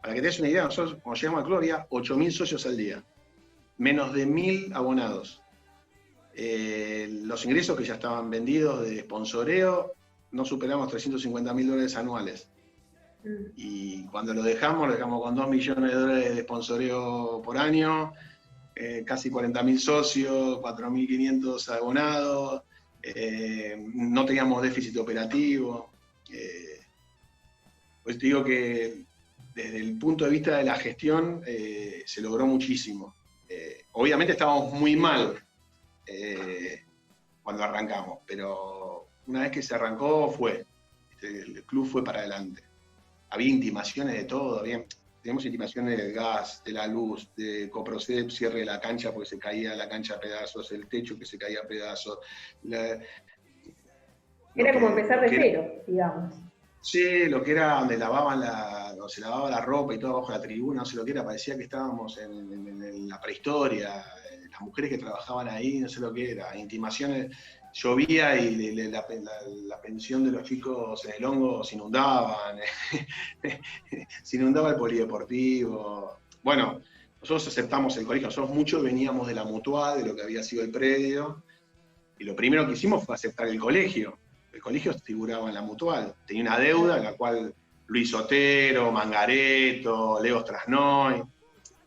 Para que te des una idea, nosotros cuando llegamos al club había 8.000 socios al día, menos de 1.000 abonados. Los ingresos que ya estaban vendidos de sponsoreo, no superamos $350.000 anuales. Y cuando lo dejamos con $2 millones de sponsoreo por año, casi 40.000 socios, 4.500 abonados, no teníamos déficit operativo. Pues te digo que desde el punto de vista de la gestión se logró muchísimo. Obviamente estábamos muy mal cuando arrancamos, pero una vez que se arrancó el club fue para adelante. Había intimaciones de todo, teníamos intimaciones del gas, de la luz, de Coprocep, cierre de la cancha porque se caía la cancha a pedazos, el techo que se caía a pedazos. Era como empezar de cero, digamos. Sí, lo que era donde se lavaba la ropa y todo abajo de la tribuna, no sé lo que era, parecía que estábamos en la prehistoria, las mujeres que trabajaban ahí, no sé lo que era, intimaciones, llovía y la pensión de los chicos en el hongo se inundaban, se inundaba el polideportivo. Bueno, nosotros aceptamos el colegio, nosotros muchos veníamos de la mutual, de lo que había sido el predio, y lo primero que hicimos fue aceptar el colegio. El colegio figuraba en la mutual, tenía una deuda en la cual Luis Otero, Mangareto, Leo Strasnoy,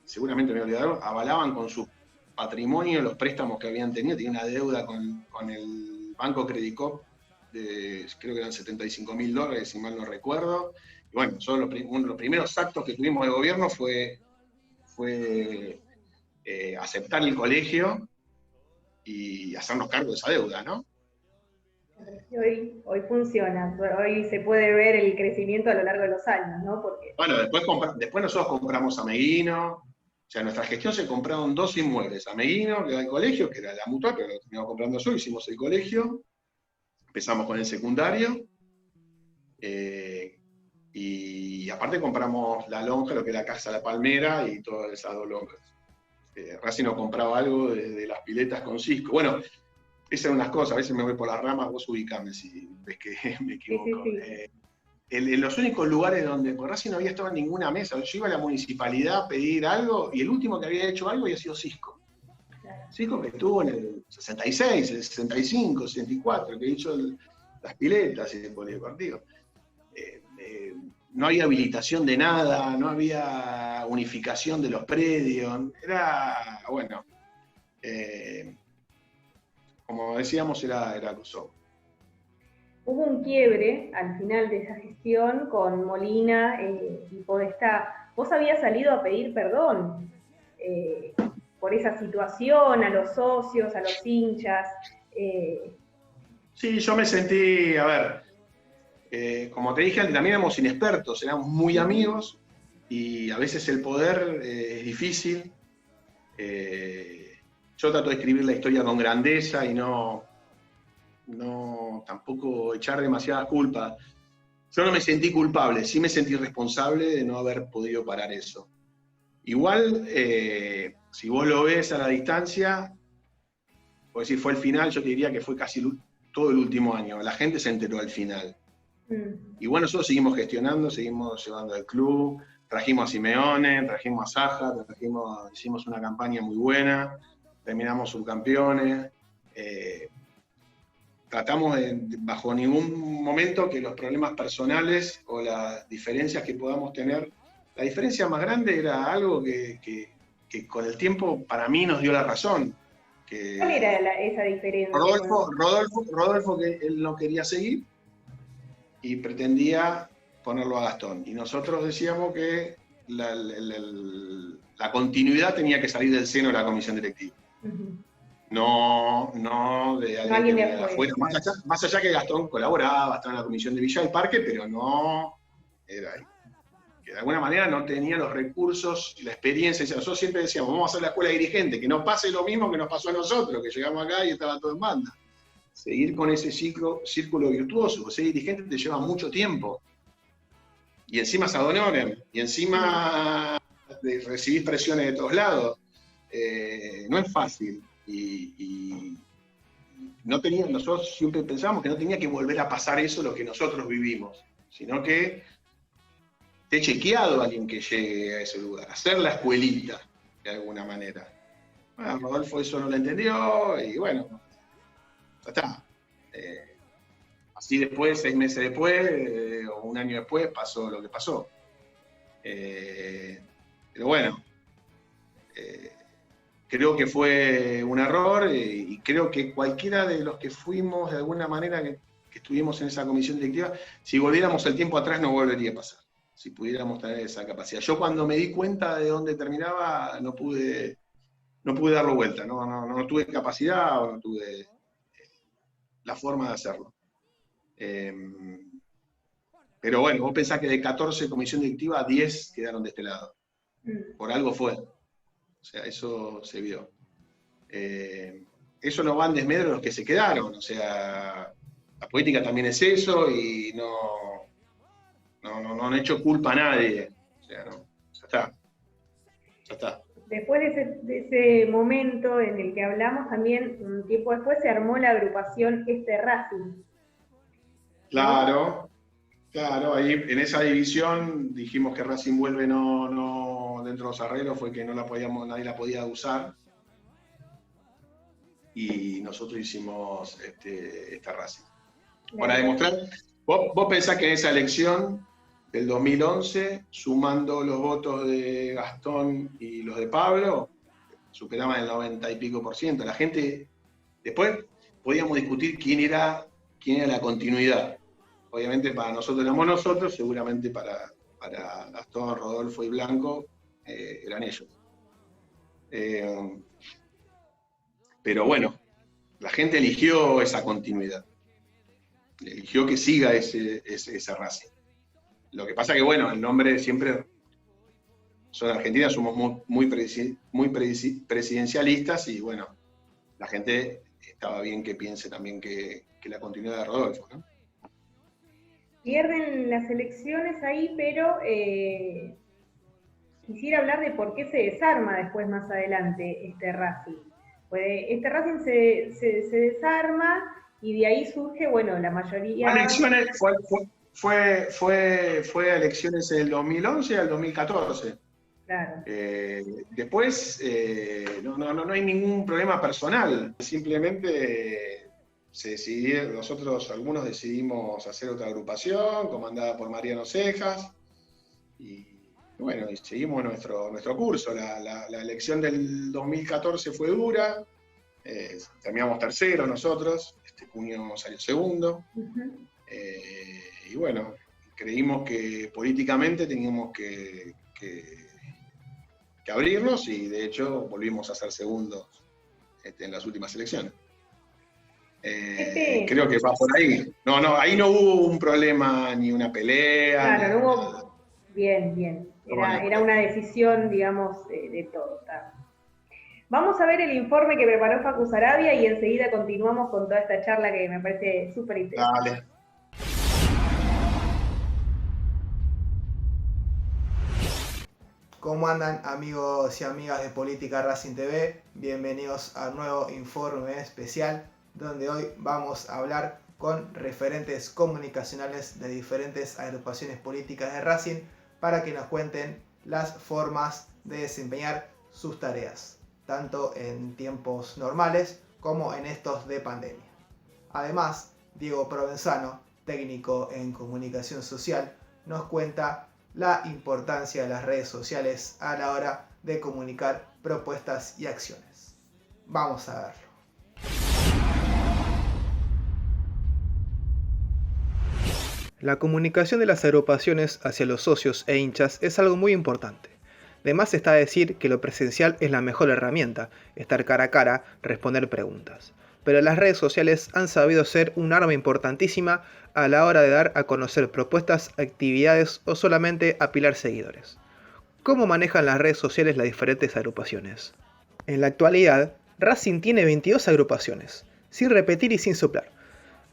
seguramente me olvidaron, avalaban con su patrimonio los préstamos que habían tenido, tenía una deuda con el Banco Credit Corp de, creo que eran $75.000, si mal no recuerdo. Y bueno, uno de los primeros actos que tuvimos de gobierno fue aceptar el colegio y hacernos cargo de esa deuda, ¿no? Hoy funciona, hoy se puede ver el crecimiento a lo largo de los años, ¿no? Porque... Bueno, después nosotros compramos a Meguino, o sea, en nuestra gestión se compraron 2 inmuebles, a Meguino, que era el colegio, que era la mutual, pero lo terminamos comprando yo, hicimos el colegio, empezamos con el secundario, y aparte compramos la lonja, lo que era la Casa La Palmera y todas esas 2 lonjas. Racing nos compraba algo de las piletas con Cisco. Bueno, esas eran unas cosas, a veces me voy por las ramas, vos ubicame si ves que me equivoco. Sí. En los únicos lugares donde por Racing no había estado en ninguna mesa, yo iba a la municipalidad a pedir algo, y el último que había hecho algo había sido Cisco. Claro. Cisco que estuvo en el 66, el 65, 64, que hizo las piletas y el polideportivo. No había habilitación de nada, no había unificación de los predios, era, bueno, como decíamos, era Kosovo. hubo un quiebre al final de esa gestión con Molina y Podestá. Vos habías salido a pedir perdón por esa situación, a los socios, a los hinchas. Sí, yo me sentí, a ver, como te dije antes, también éramos inexpertos, éramos muy amigos y a veces el poder es difícil. Yo trato de escribir la historia con grandeza y no tampoco echar demasiada culpa. Yo no me sentí culpable, sí me sentí responsable de no haber podido parar eso. Igual, si vos lo ves a la distancia, por decir fue el final, yo te diría que fue casi todo el último año. La gente se enteró al final. Y bueno, nosotros seguimos gestionando, seguimos llevando el club, trajimos a Simeone, trajimos a Saja, hicimos una campaña muy buena, terminamos subcampeones. Tratamos bajo ningún momento que los problemas personales o las diferencias que podamos tener, la diferencia más grande era algo que con el tiempo para mí nos dio la razón. ¿Cuál era esa diferencia? Rodolfo, que él no quería seguir y pretendía ponerlo a Gastón. Y nosotros decíamos que la continuidad tenía que salir del seno de la comisión directiva. No de alguien que venía de afuera. Más allá que Gastón colaboraba, estaba en la comisión de Villa del Parque, pero no era ahí. Que de alguna manera no tenía los recursos, la experiencia. Nosotros siempre decíamos, vamos a hacer la escuela dirigente, que no pase lo mismo que nos pasó a nosotros, que llegamos acá y estaba todo en banda. Seguir con ese círculo virtuoso, ser dirigente te lleva mucho tiempo. Y encima es ad honorem, y encima recibís presiones de todos lados. No es fácil. Y no nosotros siempre pensábamos que no tenía que volver a pasar eso lo que nosotros vivimos, sino que esté chequeado alguien que llegue a ese lugar, hacer la escuelita de alguna manera. Bueno, Rodolfo eso no lo entendió y bueno, ya está. Así después, 6 meses después, o un año después, pasó lo que pasó. Pero bueno, creo que fue un error y creo que cualquiera de los que fuimos de alguna manera que estuvimos en esa comisión directiva, si volviéramos el tiempo atrás no volvería a pasar, si pudiéramos tener esa capacidad. Yo cuando me di cuenta de dónde terminaba no pude darlo vuelta, no tuve capacidad o no tuve la forma de hacerlo. Pero bueno, vos pensás que de 14 comisión directiva, 10 quedaron de este lado. Por algo fue. O sea, eso se vio. Eso no va en desmedro de los que se quedaron. O sea, la política también es eso y no han hecho culpa a nadie. O sea, no, ya está. Ya está. Después de ese momento en el que hablamos, también un tiempo después se armó la agrupación Racing. Claro, ahí en esa división dijimos que Racing vuelve dentro de los arreglos, fue que nadie la podía usar. Y nosotros hicimos esta Racing. Para demostrar, vos pensás que en esa elección del 2011, sumando los votos de Gastón y los de Pablo, superaban el 90 y pico %. La gente, después podíamos discutir quién era la continuidad. Obviamente para nosotros éramos nosotros, seguramente para Gastón, Rodolfo y Blanco eran ellos. Pero bueno, la gente eligió esa continuidad. Eligió que siga esa Racing. Lo que pasa que, bueno, el nombre siempre... Son Argentina, somos muy presidencialistas y, bueno, la gente estaba bien que piense también que la continuidad de Rodolfo, ¿no? Pierden las elecciones ahí, pero quisiera hablar de por qué se desarma después más adelante este Racing. Pues este Racing se desarma y de ahí surge, bueno, la mayoría... Elecciones fue elecciones del 2011 al 2014. Claro. Después no hay ningún problema personal, simplemente se decidió, algunos decidimos hacer otra agrupación comandada por Mariano Cejas y bueno, y seguimos nuestro curso. La elección del 2014 fue dura, terminamos tercero nosotros, Cunio salió segundo. Y bueno, creímos que políticamente teníamos que abrirnos y de hecho volvimos a ser segundos en las últimas elecciones. Creo que va por ahí. No, ahí no hubo un problema ni una pelea. Claro, no hubo... Bien. Era una decisión, digamos, de todo. ¿Tá? Vamos a ver el informe que preparó Facu Sarabia y enseguida continuamos con toda esta charla que me parece súper interesante. Dale. ¿Cómo andan, amigos y amigas de Política Racing TV? Bienvenidos a un nuevo informe especial donde hoy vamos a hablar con referentes comunicacionales de diferentes agrupaciones políticas de Racing para que nos cuenten las formas de desempeñar sus tareas, tanto en tiempos normales como en estos de pandemia. Además, Diego Provenzano, técnico en comunicación social, nos cuenta la importancia de las redes sociales a la hora de comunicar propuestas y acciones. Vamos a verlo. La comunicación de las agrupaciones hacia los socios e hinchas es algo muy importante. De más está decir que lo presencial es la mejor herramienta, estar cara a cara, responder preguntas. Pero las redes sociales han sabido ser un arma importantísima a la hora de dar a conocer propuestas, actividades o solamente apilar seguidores. ¿Cómo manejan las redes sociales las diferentes agrupaciones? En la actualidad, Racing tiene 22 agrupaciones, sin repetir y sin soplar.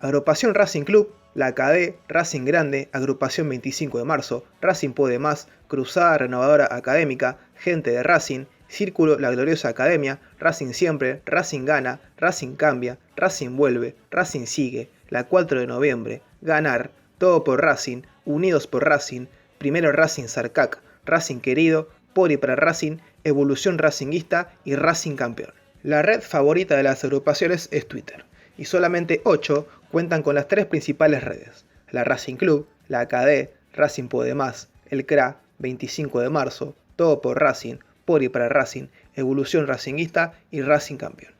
Agrupación Racing Club, la KD, Racing Grande, Agrupación 25 de Marzo, Racing Puede Más, Cruzada Renovadora Académica, Gente de Racing, Círculo La Gloriosa Academia, Racing Siempre, Racing Gana, Racing Cambia, Racing Vuelve, Racing Sigue, la 4 de noviembre, Ganar, Todo por Racing, Unidos por Racing, Primero Racing Sarcac, Racing Querido, Por y para Racing, Evolución Racinguista y Racing Campeón. La red favorita de las agrupaciones es Twitter, y solamente 8 cuentan con las 3 principales redes, la Racing Club, la AKD, Racing Puede Más, el CRA, 25 de marzo, Todo por Racing, Por y para Racing, Evolución Racinguista y Racing Campeón.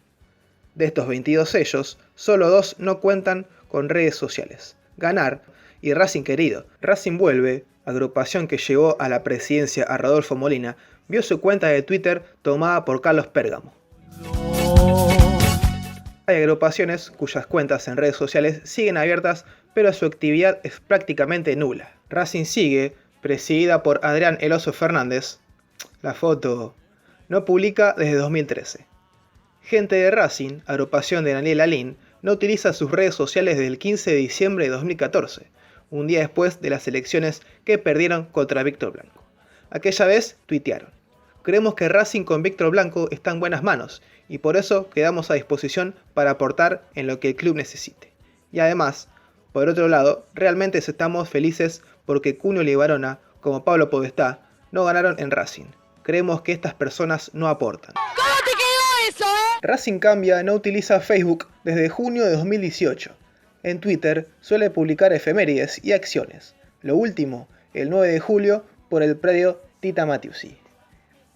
De estos 22 sellos, solo 2 no cuentan con redes sociales, Ganar y Racing Querido. Racing Vuelve, agrupación que llegó a la presidencia a Rodolfo Molina, vio su cuenta de Twitter tomada por Carlos Pérgamo. Hay agrupaciones cuyas cuentas en redes sociales siguen abiertas, pero su actividad es prácticamente nula. Racing Sigue, presidida por Adrián El Oso Fernández, la foto, no publica desde 2013. Gente de Racing, agrupación de Daniel Alín, no utiliza sus redes sociales desde el 15 de diciembre de 2014, un día después de las elecciones que perdieron contra Víctor Blanco. Aquella vez tuitearon: creemos que Racing con Víctor Blanco está en buenas manos y por eso quedamos a disposición para aportar en lo que el club necesite. Y además, por otro lado, realmente estamos felices porque Cunio Libarona, como Pablo Podestá, no ganaron en Racing. Creemos que estas personas no aportan. ¿Cómo te quedó eso? Racing Cambia no utiliza Facebook desde junio de 2018. En Twitter suele publicar efemérides y acciones. Lo último, el 9 de julio, por el predio Tita Matiusi.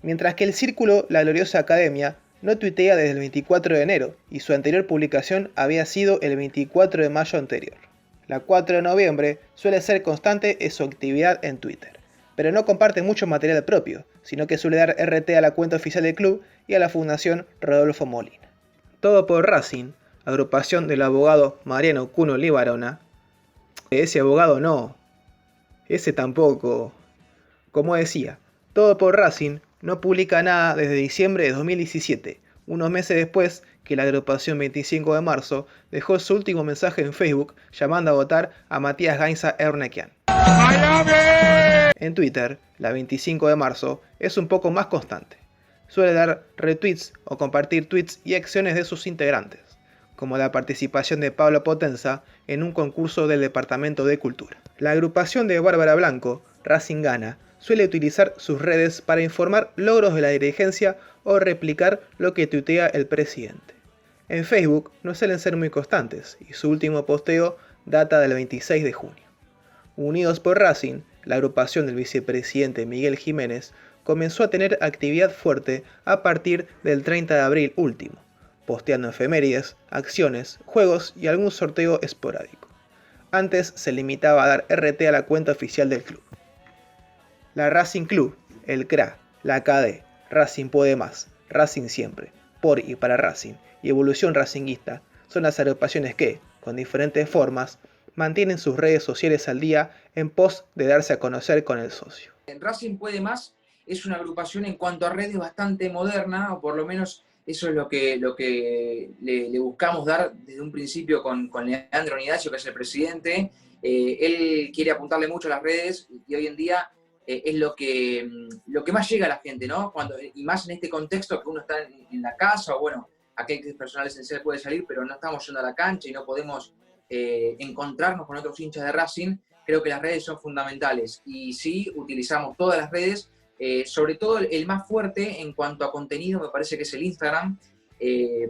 Mientras que el Círculo La Gloriosa Academia no tuitea desde el 24 de enero y su anterior publicación había sido el 24 de mayo anterior. La 4 de noviembre suele ser constante en su actividad en Twitter, pero no comparte mucho material propio, sino que suele dar RT a la cuenta oficial del club y a la Fundación Rodolfo Molina. Todo por Racing, agrupación del abogado Mariano Cunio Libarona. Ese abogado no, ese tampoco. Como decía, Todo por Racing no publica nada desde diciembre de 2017, unos meses después que la agrupación 25 de marzo dejó su último mensaje en Facebook llamando a votar a Matías Gainza Ernequian. En Twitter, la 25 de marzo es un poco más constante. Suele dar retweets o compartir tweets y acciones de sus integrantes, como la participación de Pablo Potenza en un concurso del Departamento de Cultura. La agrupación de Bárbara Blanco, Racing Gana, suele utilizar sus redes para informar logros de la dirigencia o replicar lo que tuitea el presidente. En Facebook no suelen ser muy constantes y su último posteo data del 26 de junio. Unidos por Racing, la agrupación del vicepresidente Miguel Jiménez comenzó a tener actividad fuerte a partir del 30 de abril último, posteando efemérides, acciones, juegos y algún sorteo esporádico. Antes se limitaba a dar RT a la cuenta oficial del club. La Racing Club, el CRA, la KD, Racing Puede Más, Racing Siempre, por y para Racing y Evolución Racinguista son las agrupaciones que, con diferentes formas, mantienen sus redes sociales al día en pos de darse a conocer con el socio. Racing Puede Más es una agrupación en cuanto a redes bastante moderna, o por lo menos eso es lo que le buscamos dar desde un principio con Leandro Nidacio, que es el presidente. Él quiere apuntarle mucho a las redes y hoy en día es lo que más llega a la gente, ¿no? Y más en este contexto que uno está en la casa, o bueno, aquel que es personal esencial puede salir, pero no estamos yendo a la cancha y no podemos encontrarnos con otros hinchas de Racing. Creo que las redes son fundamentales y sí, utilizamos todas las redes, sobre todo el más fuerte en cuanto a contenido me parece que es el Instagram,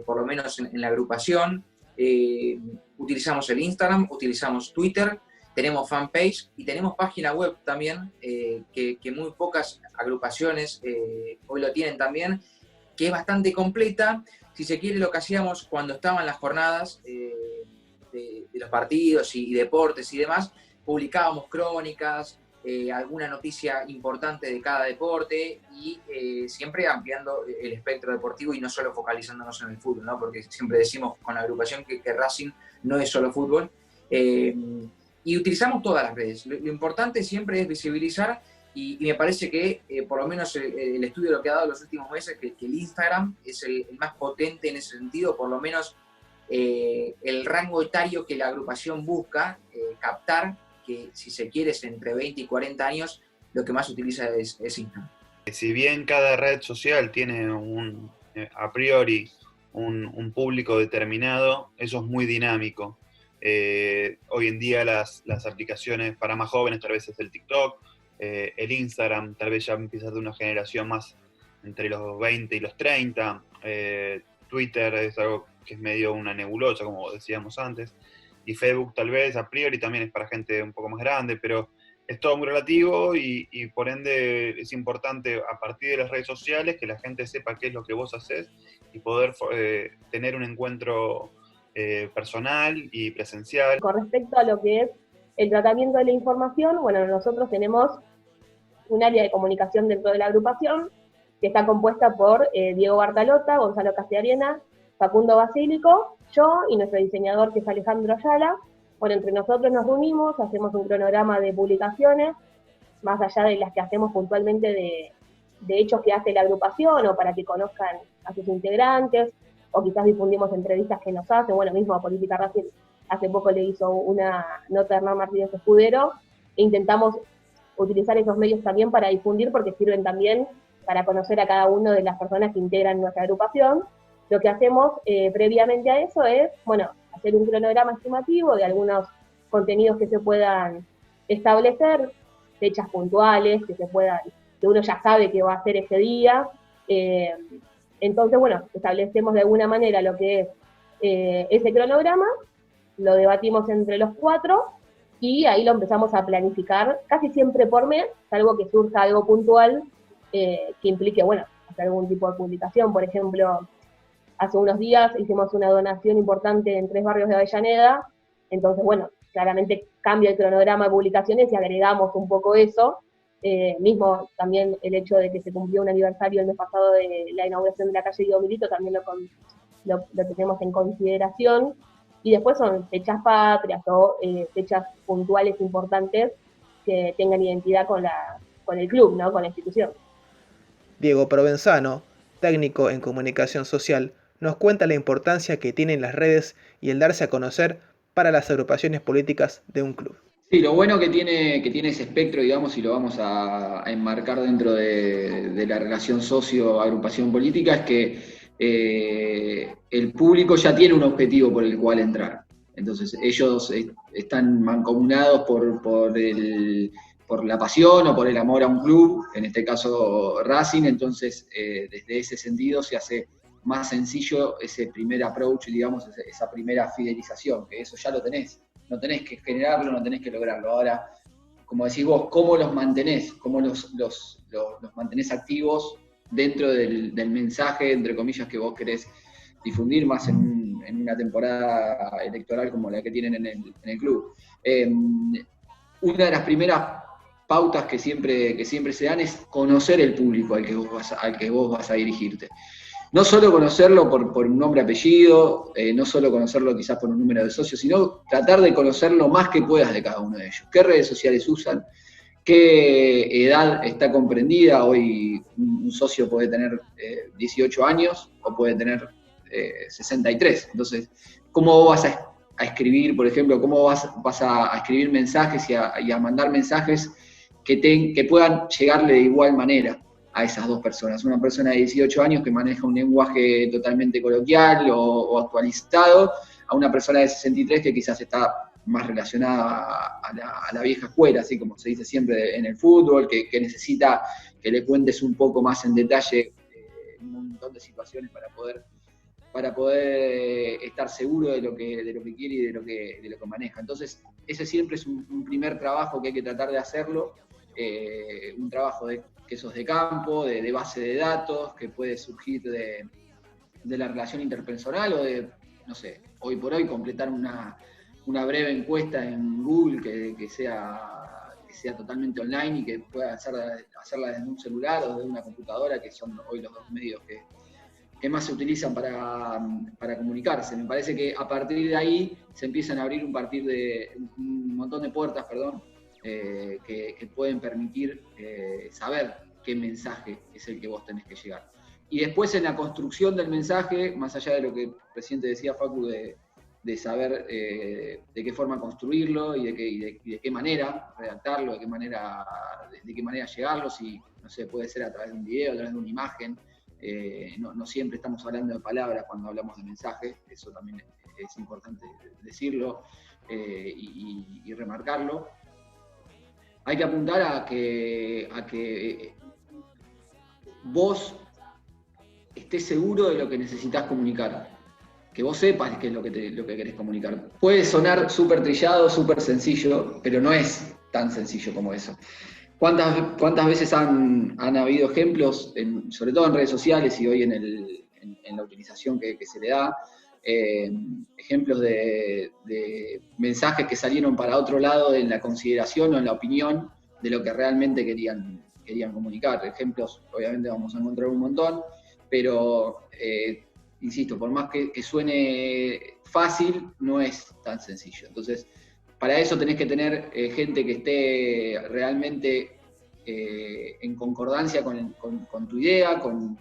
por lo menos en la agrupación. Utilizamos el Instagram, utilizamos Twitter, tenemos fanpage y tenemos página web también, que muy pocas agrupaciones hoy lo tienen también, que es bastante completa. Si se quiere, lo que hacíamos cuando estaban las jornadas de los partidos y deportes y demás, publicábamos crónicas, alguna noticia importante de cada deporte y siempre ampliando el espectro deportivo y no solo focalizándonos en el fútbol, ¿no? Porque siempre decimos con la agrupación que Racing no es solo fútbol. Y utilizamos todas las redes. Lo importante siempre es visibilizar y me parece que por lo menos el estudio lo que ha dado en los últimos meses, que el Instagram es el más potente en ese sentido, por lo menos el rango etario que la agrupación busca captar, que si se quiere es entre 20 y 40 años, lo que más utiliza es Instagram. Si bien cada red social tiene a priori un público determinado, eso es muy dinámico. Hoy en día las aplicaciones para más jóvenes tal vez es el TikTok, el Instagram tal vez ya empieza de una generación más entre los 20 y los 30, Twitter es algo que es medio una nebulosa, como decíamos antes, y Facebook tal vez a priori también es para gente un poco más grande, pero es todo muy relativo y por ende es importante a partir de las redes sociales que la gente sepa qué es lo que vos haces y poder tener un encuentro personal y presencial. Con respecto a lo que es el tratamiento de la información, bueno, nosotros tenemos un área de comunicación dentro de la agrupación que está compuesta por Diego Bartalota, Gonzalo Castiarena, Facundo Basílico, yo y nuestro diseñador que es Alejandro Ayala. Bueno, entre nosotros nos reunimos, hacemos un cronograma de publicaciones, más allá de las que hacemos puntualmente de hechos que hace la agrupación o para que conozcan a sus integrantes, o quizás difundimos entrevistas que nos hacen. Bueno, mismo a Política Racing hace poco le hizo una nota a Hernán Martínez Escudero, e intentamos utilizar esos medios también para difundir porque sirven también para conocer a cada una de las personas que integran nuestra agrupación. Lo que hacemos previamente a eso es, bueno, hacer un cronograma estimativo de algunos contenidos que se puedan establecer, fechas puntuales, que uno ya sabe que va a hacer ese día. Entonces, bueno, establecemos de alguna manera lo que es ese cronograma, lo debatimos entre los cuatro y ahí lo empezamos a planificar casi siempre por mes, salvo que surja algo puntual que implique, bueno, hacer algún tipo de publicación. Por ejemplo, hace unos días hicimos una donación importante en 3 barrios de Avellaneda, entonces, bueno, claramente cambia el cronograma de publicaciones y agregamos un poco eso. Mismo también el hecho de que se cumplió un aniversario el mes pasado de la inauguración de la calle Guido Milito, también lo tenemos en consideración. Y después son fechas patrias o fechas puntuales importantes que tengan identidad con el club, ¿no? Con la institución. Diego Provenzano, técnico en comunicación social, nos cuenta la importancia que tienen las redes y el darse a conocer para las agrupaciones políticas de un club. Sí, lo bueno que tiene ese espectro, digamos, y lo vamos a enmarcar dentro de la relación socio-agrupación política, es que el público ya tiene un objetivo por el cual entrar. Entonces ellos están mancomunados por la pasión o por el amor a un club, en este caso Racing. Entonces desde ese sentido se hace más sencillo ese primer approach, digamos, esa primera fidelización, que eso ya lo tenés. No tenés que generarlo, no tenés que lograrlo. Ahora, como decís vos, ¿cómo los mantenés? ¿Cómo los mantenés activos dentro del mensaje, entre comillas, que vos querés difundir más en en una temporada electoral como la que tienen en el club. Una de las primeras pautas que siempre se dan es conocer el público al que vos vas a dirigirte. No solo conocerlo por un nombre, apellido, no solo conocerlo quizás por un número de socios, sino tratar de conocer lo más que puedas de cada uno de ellos. ¿Qué redes sociales usan? ¿Qué edad está comprendida? Hoy un socio puede tener 18 años o puede tener 63. Entonces, ¿cómo vas a escribir, por ejemplo, cómo vas a escribir mensajes y a mandar mensajes que puedan llegarle de igual manera a esas dos personas? Una persona de 18 años que maneja un lenguaje totalmente coloquial o actualizado, a una persona de 63 que quizás está más relacionada a la vieja escuela, así como se dice siempre en el fútbol, que necesita que le cuentes un poco más en detalle un montón de situaciones para poder estar seguro de lo que quiere y de lo que maneja. Entonces, ese siempre es un primer trabajo que hay que tratar de hacerlo, un trabajo que eso es de campo, de base de datos, que puede surgir de la relación interpersonal o de, no sé, hoy por hoy completar una breve encuesta en Google que sea totalmente online y que pueda hacerla desde un celular o desde una computadora, que son hoy los dos medios que más se utilizan para comunicarse. Me parece que a partir de ahí se empiezan a abrir un montón de puertas, que pueden permitir saber qué mensaje es el que vos tenés que llegar. Y después en la construcción del mensaje, más allá de lo que recién te decía Facu, de saber de qué forma construirlo y de qué manera redactarlo, de qué manera llegarlo, si, no sé, puede ser a través de un video, a través de una imagen. No siempre estamos hablando de palabras cuando hablamos de mensajes, eso también es importante decirlo y remarcarlo. Hay que apuntar a que vos estés seguro de lo que necesitas comunicar, que vos sepas qué es lo que querés comunicar. Puede sonar súper trillado, súper sencillo, pero no es tan sencillo como eso. ¿Cuántas veces han habido ejemplos, sobre todo en redes sociales y hoy en la utilización que se le da, ejemplos de mensajes que salieron para otro lado en la consideración o en la opinión de lo que realmente querían comunicar? Ejemplos, obviamente vamos a encontrar un montón, pero insisto, por más que suene fácil, no es tan sencillo. Entonces, para eso tenés que tener gente que esté realmente en concordancia con tu idea, con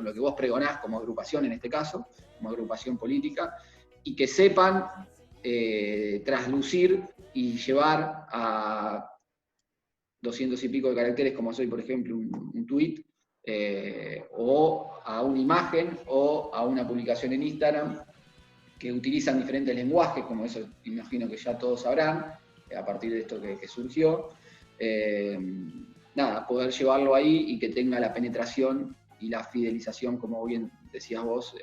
lo que vos pregonás como agrupación en este caso, como agrupación política, y que sepan traslucir y llevar a 200 y pico de caracteres, como soy, por ejemplo, un tuit, o a una imagen, o a una publicación en Instagram, que utilizan diferentes lenguajes, como eso imagino que ya todos sabrán, a partir de esto que surgió. Poder llevarlo ahí y que tenga la penetración y la fidelización, como bien decías vos,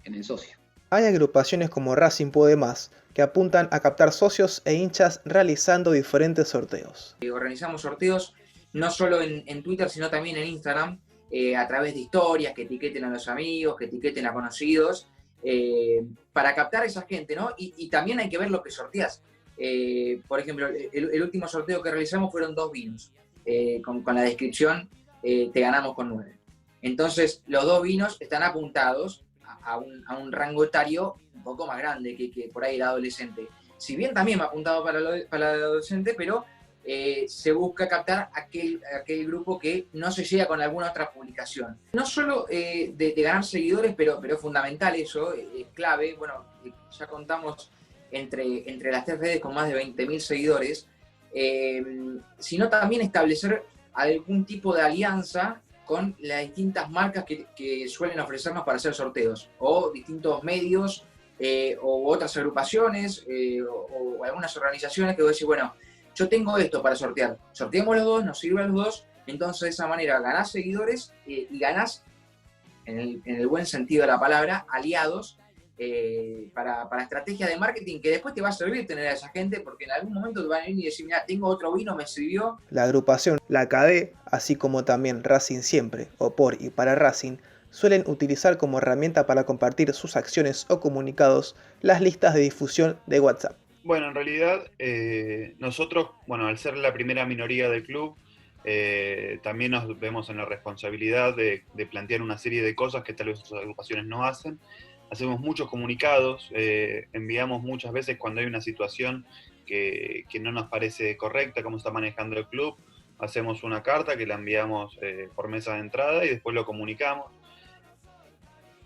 en el socio. Hay agrupaciones como Racing Puede Más que apuntan a captar socios e hinchas realizando diferentes sorteos. Organizamos sorteos no solo en Twitter, sino también en Instagram, a través de historias que etiqueten a los amigos, que etiqueten a conocidos, para captar a esa gente, ¿no? Y también hay que ver lo que sorteás. Por ejemplo, el último sorteo que realizamos fueron 2 vinos, con la descripción te ganamos con 9. Entonces, los 2 vinos están apuntados a un rango etario un poco más grande que por ahí el adolescente. Si bien también me ha apuntado para el adolescente, pero se busca captar aquel grupo que no se llega con alguna otra publicación. No solo de ganar seguidores, pero es fundamental eso, es clave. Bueno, ya contamos entre las 3 redes con más de 20.000 seguidores, sino también establecer algún tipo de alianza con las distintas marcas que suelen ofrecernos para hacer sorteos, o distintos medios, o otras agrupaciones, o algunas organizaciones que vos decís, bueno, yo tengo esto para sortear, sorteemos los dos, nos sirve a los dos, entonces de esa manera ganás seguidores y ganás, en el buen sentido de la palabra, aliados para estrategias de marketing que después te va a servir tener a esa gente, porque en algún momento te van a venir y decir, mira, tengo otro vino, me sirvió. La agrupación La KD, así como también Racing Siempre o por y para Racing, suelen utilizar como herramienta para compartir sus acciones o comunicados las listas de difusión de WhatsApp. Bueno, en realidad nosotros, al ser la primera minoría del club, también nos vemos en la responsabilidad de plantear una serie de cosas que tal vez otras agrupaciones no hacen. Hacemos muchos comunicados, enviamos muchas veces cuando hay una situación que no nos parece correcta, cómo está manejando el club. Hacemos una carta que la enviamos por mesa de entrada y después lo comunicamos.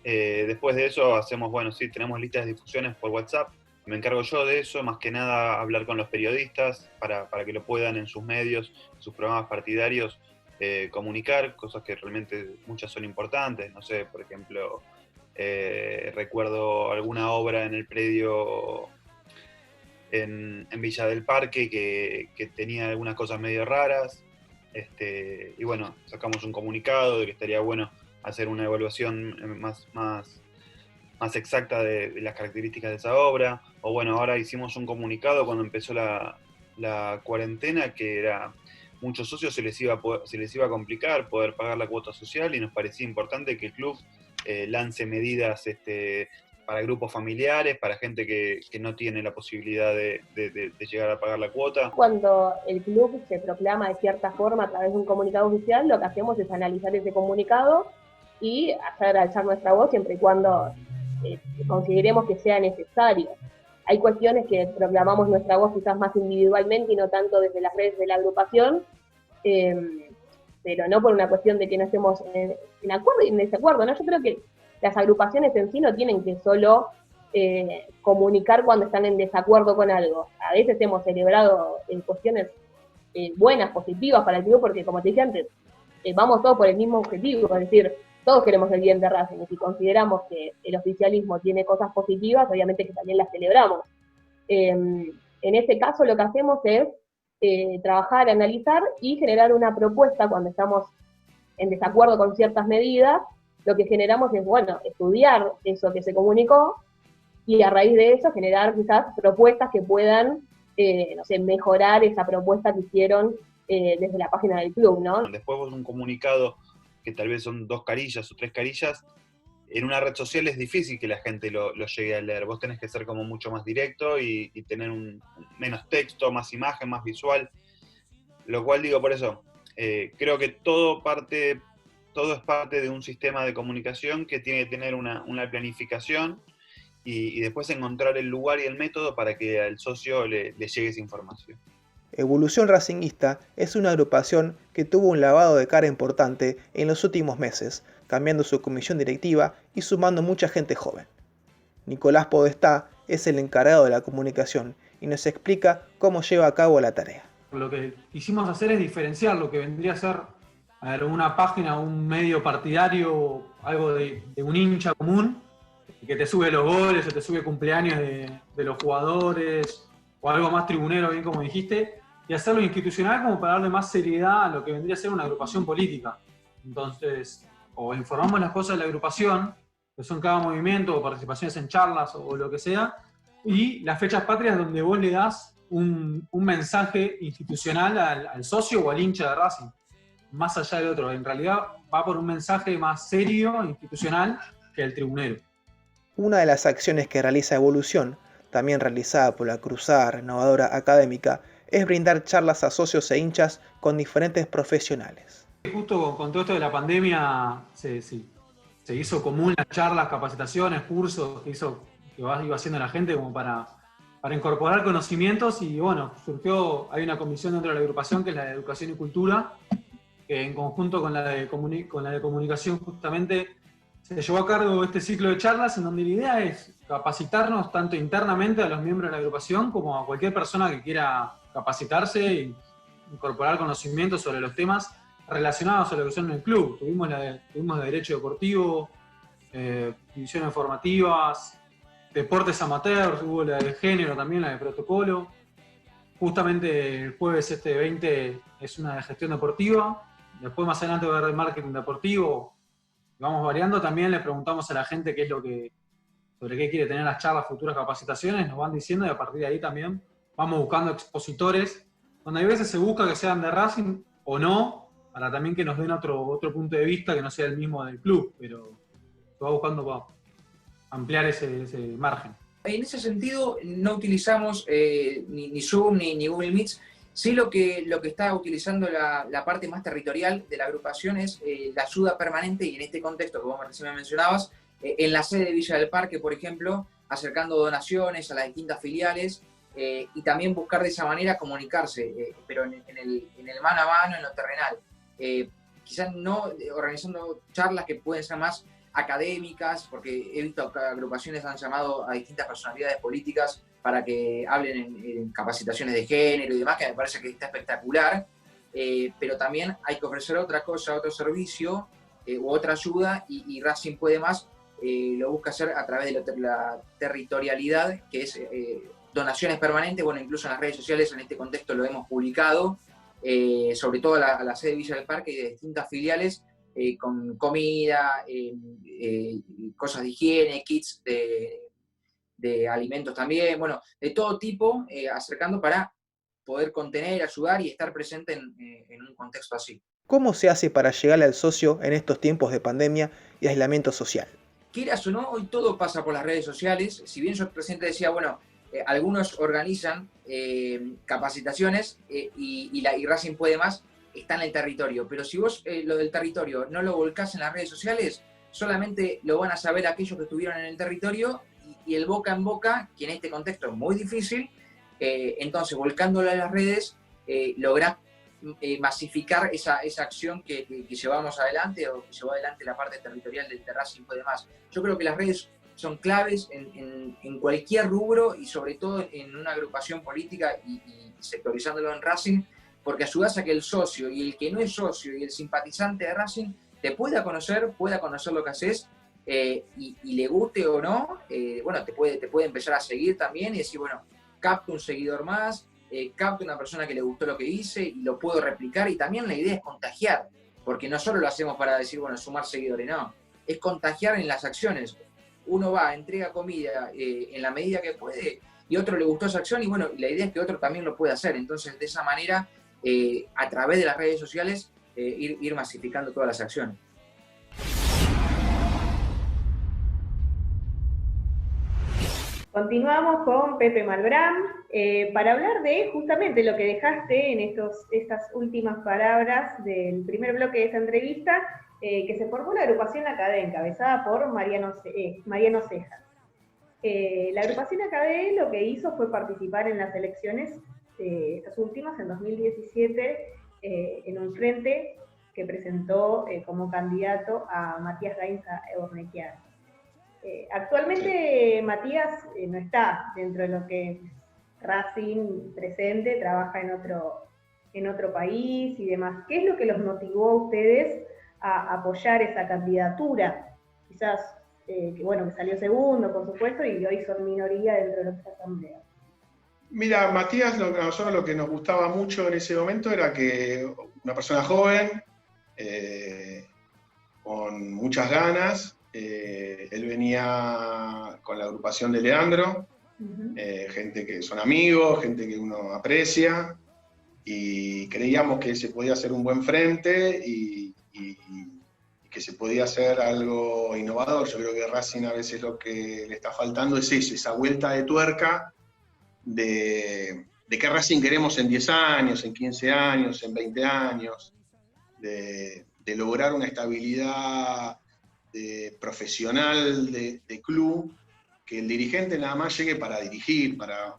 Después de eso hacemos, tenemos listas de difusiones por WhatsApp. Me encargo yo de eso, más que nada hablar con los periodistas para que lo puedan en sus medios, en sus programas partidarios, comunicar, cosas que realmente muchas son importantes. No sé, por ejemplo, recuerdo alguna obra en el predio en Villa del Parque que tenía algunas cosas medio raras. Y sacamos un comunicado de que estaría bueno hacer una evaluación más exacta de las características de esa obra. O ahora hicimos un comunicado cuando empezó la cuarentena, que era muchos socios se les iba a complicar poder pagar la cuota social, y nos parecía importante que el club lance medidas para grupos familiares, para gente que no tiene la posibilidad de llegar a pagar la cuota. Cuando el club se proclama de cierta forma a través de un comunicado oficial, lo que hacemos es analizar ese comunicado y hacer alzar nuestra voz siempre y cuando consideremos que sea necesario. Hay cuestiones que proclamamos nuestra voz quizás más individualmente y no tanto desde las redes de la agrupación, pero no por una cuestión de que no estemos en acuerdo y en desacuerdo, ¿no? Yo creo que las agrupaciones en sí no tienen que solo comunicar cuando están en desacuerdo con algo. A veces hemos celebrado cuestiones buenas, positivas para el club, porque como te dije antes, vamos todos por el mismo objetivo, es decir, todos queremos el bien de Racing, y si consideramos que el oficialismo tiene cosas positivas, obviamente que también las celebramos. En este caso lo que hacemos es trabajar, analizar y generar una propuesta cuando estamos en desacuerdo con ciertas medidas. Lo que generamos es, estudiar eso que se comunicó y a raíz de eso generar quizás propuestas que puedan, mejorar esa propuesta que hicieron desde la página del club, ¿no? Después un comunicado que tal vez son 2 carillas o 3 carillas, en una red social es difícil que la gente lo llegue a leer. Vos tenés que ser como mucho más directo y tener menos texto, más imagen, más visual. Lo cual digo por eso, creo que todo es parte de un sistema de comunicación que tiene que tener una planificación y después encontrar el lugar y el método para que al socio le llegue esa información. Evolución Racinguista es una agrupación que tuvo un lavado de cara importante en los últimos meses, cambiando su comisión directiva y sumando mucha gente joven. Nicolás Podestá es el encargado de la comunicación y nos explica cómo lleva a cabo la tarea. Lo que quisimos hacer es diferenciar lo que vendría a ser una página, un medio partidario, algo de un hincha común, que te sube los goles o te sube cumpleaños de los jugadores, o algo más tribunero, bien como dijiste, y hacerlo institucional como para darle más seriedad a lo que vendría a ser una agrupación política. Entonces, o informamos las cosas de la agrupación, que son cada movimiento, o participaciones en charlas, o lo que sea, y las fechas patrias donde vos le das un mensaje institucional al socio o al hincha de Racing, más allá del otro. En realidad va por un mensaje más serio, institucional, que el tribunero. Una de las acciones que realiza Evolución, también realizada por la Cruzada Renovadora Académica, es brindar charlas a socios e hinchas con diferentes profesionales. Justo con todo esto de la pandemia se hizo común las charlas, capacitaciones, cursos que iba haciendo la gente como para incorporar conocimientos, y hay una comisión dentro de la agrupación que es la de Educación y Cultura, que en conjunto con la de Comunicación justamente se llevó a cargo este ciclo de charlas en donde la idea es capacitarnos tanto internamente a los miembros de la agrupación como a cualquier persona que quiera capacitarse e incorporar conocimientos sobre los temas relacionados a lo que son en el club. Tuvimos de Derecho Deportivo, divisiones formativas, deportes amateurs, hubo la de género también, la de protocolo. Justamente el jueves 20 es una de gestión deportiva, después más adelante va a haber de marketing deportivo. Vamos variando, también le preguntamos a la gente qué es sobre qué quiere tener las charlas, futuras capacitaciones, nos van diciendo, y a partir de ahí también vamos buscando expositores, donde a veces se busca que sean de Racing o no, para también que nos den otro punto de vista que no sea el mismo del club, pero se va buscando para ampliar ese margen. En ese sentido, no utilizamos ni Zoom ni Google Meets. Sí, lo que está utilizando la parte más territorial de la agrupación es la ayuda permanente, y en este contexto que vos recién me mencionabas, en la sede de Villa del Parque, por ejemplo, acercando donaciones a las distintas filiales, y también buscar de esa manera comunicarse, pero en el mano a mano, en lo terrenal. Quizás no organizando charlas que pueden ser más académicas, porque he visto que agrupaciones han llamado a distintas personalidades políticas para que hablen en capacitaciones de género y demás, que me parece que está espectacular, pero también hay que ofrecer otra cosa, otro servicio u otra ayuda, y Racing Puede Más lo busca hacer a través de la territorialidad, que es donaciones permanentes. Bueno, incluso en las redes sociales en este contexto lo hemos publicado, sobre todo a la sede de Villa del Parque y de distintas filiales, con comida, cosas de higiene, kits de alimentos también, bueno, de todo tipo, acercando para poder contener, ayudar y estar presente en un contexto así. ¿Cómo se hace para llegarle al socio en estos tiempos de pandemia y aislamiento social? Quieras o no, hoy todo pasa por las redes sociales. Si bien yo recién te decía, bueno, algunos organizan capacitaciones y Racing Puede Más está en el territorio, pero si vos lo del territorio no lo volcás en las redes sociales, solamente lo van a saber aquellos que estuvieron en el territorio, y el boca en boca, que en este contexto es muy difícil, entonces volcándolo en las redes lográs masificar esa acción que llevamos adelante, o que llevó adelante la parte territorial del Racing Puede Más. Yo creo que las redes son claves en cualquier rubro, y sobre todo en una agrupación política, y sectorizándolo en Racing, porque ayudás a que el socio y el que no es socio y el simpatizante de Racing te pueda conocer lo que haces, y le guste o no, bueno, te puede empezar a seguir también y decir, bueno, capto un seguidor más, capto una persona que le gustó lo que hice y lo puedo replicar. Y también la idea es contagiar, porque no solo lo hacemos para decir, bueno, sumar seguidores, no, es contagiar en las acciones. Uno va, entrega comida en la medida que puede, y otro le gustó esa acción, y bueno, la idea es que otro también lo pueda hacer. Entonces, de esa manera, a través de las redes sociales, ir masificando todas las acciones. Continuamos con Pepe Malbrán para hablar de justamente lo que dejaste en estas últimas palabras del primer bloque de esta entrevista, que se formó la agrupación La Cadé, encabezada por Mariano Cejas. La agrupación La Cadé lo que hizo fue participar en las elecciones, estas últimas, en 2017, en un frente que presentó como candidato a Matías Gainza Ornequian. Actualmente Matías no está dentro de lo que es Racing presente, trabaja en otro país y demás. ¿Qué es lo que los motivó a ustedes a apoyar esa candidatura? Quizás, que salió segundo, por supuesto, y hoy son minoría dentro de nuestra asamblea. Mira, Matías, a nosotros lo que nos gustaba mucho en ese momento era que una persona joven, con muchas ganas. Él venía con la agrupación de Leandro, gente que son amigos, gente que uno aprecia, y creíamos que se podía hacer un buen frente y que se podía hacer algo innovador. Yo creo que Racing a veces lo que le está faltando es eso, esa vuelta de tuerca de qué Racing queremos en 10 años, en 15 años, en 20 años, de lograr una estabilidad profesional de club, que el dirigente nada más llegue para dirigir, para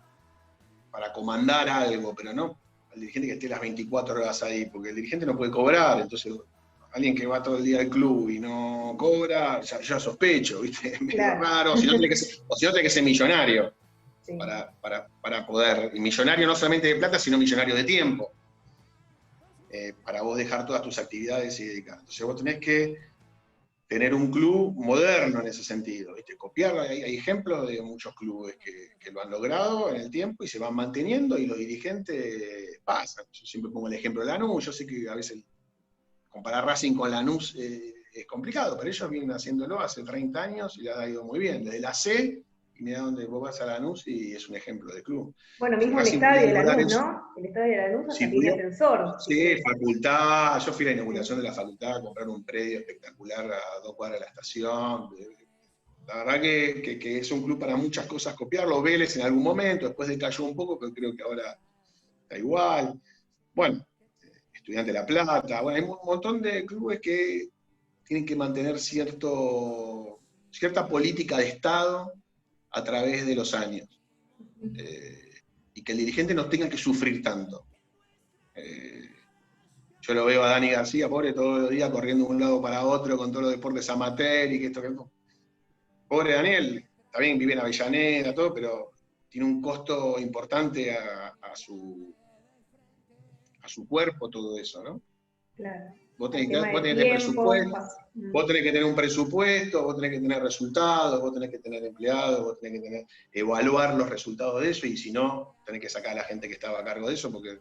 comandar algo, pero no el dirigente que esté las 24 horas ahí, porque el dirigente no puede cobrar. Entonces alguien que va todo el día al club y no cobra, ya sospecho, ¿viste? Es medio raro, o si no tiene que ser millonario, sí, para poder, y millonario no solamente de plata, sino millonario de tiempo, para vos dejar todas tus actividades y dedicar. Entonces vos tenés que tener un club moderno en ese sentido, ¿viste? Copiarlo. Hay ejemplos de muchos clubes que lo han logrado en el tiempo y se van manteniendo, y los dirigentes pasan. Yo siempre pongo el ejemplo de Lanús. Yo sé que a veces comparar Racing con Lanús es complicado, pero ellos vienen haciéndolo hace 30 años y les ha ido muy bien, desde la C y mirá donde vos vas a Lanús y es un ejemplo de club. Bueno, mismo el estadio de Lanús, ¿no? El estadio de Lanús hasta tiene ascensor. Sí, facultad. Yo fui a la inauguración de la facultad a comprar un predio espectacular a 2 cuadras de la estación. La verdad que es un club para muchas cosas copiarlo. Vélez en algún momento, después decayó un poco, pero creo que ahora está igual. Bueno, Estudiantes de La Plata. Bueno, hay un montón de clubes que tienen que mantener cierta política de Estado a través de los años. Y que el dirigente no tenga que sufrir tanto. Yo lo veo a Dani García, pobre, todos los días corriendo de un lado para otro con todos los deportes amateur y que esto que no. Pobre Daniel, está bien, vive en Avellaneda, todo, pero tiene un costo importante a su cuerpo todo eso, ¿no? Claro. Vos tenés que tener presupuesto, vos tenés que tener un presupuesto, vos tenés que tener resultados, vos tenés que tener empleados, vos tenés que evaluar los resultados de eso, y si no, tenés que sacar a la gente que estaba a cargo de eso porque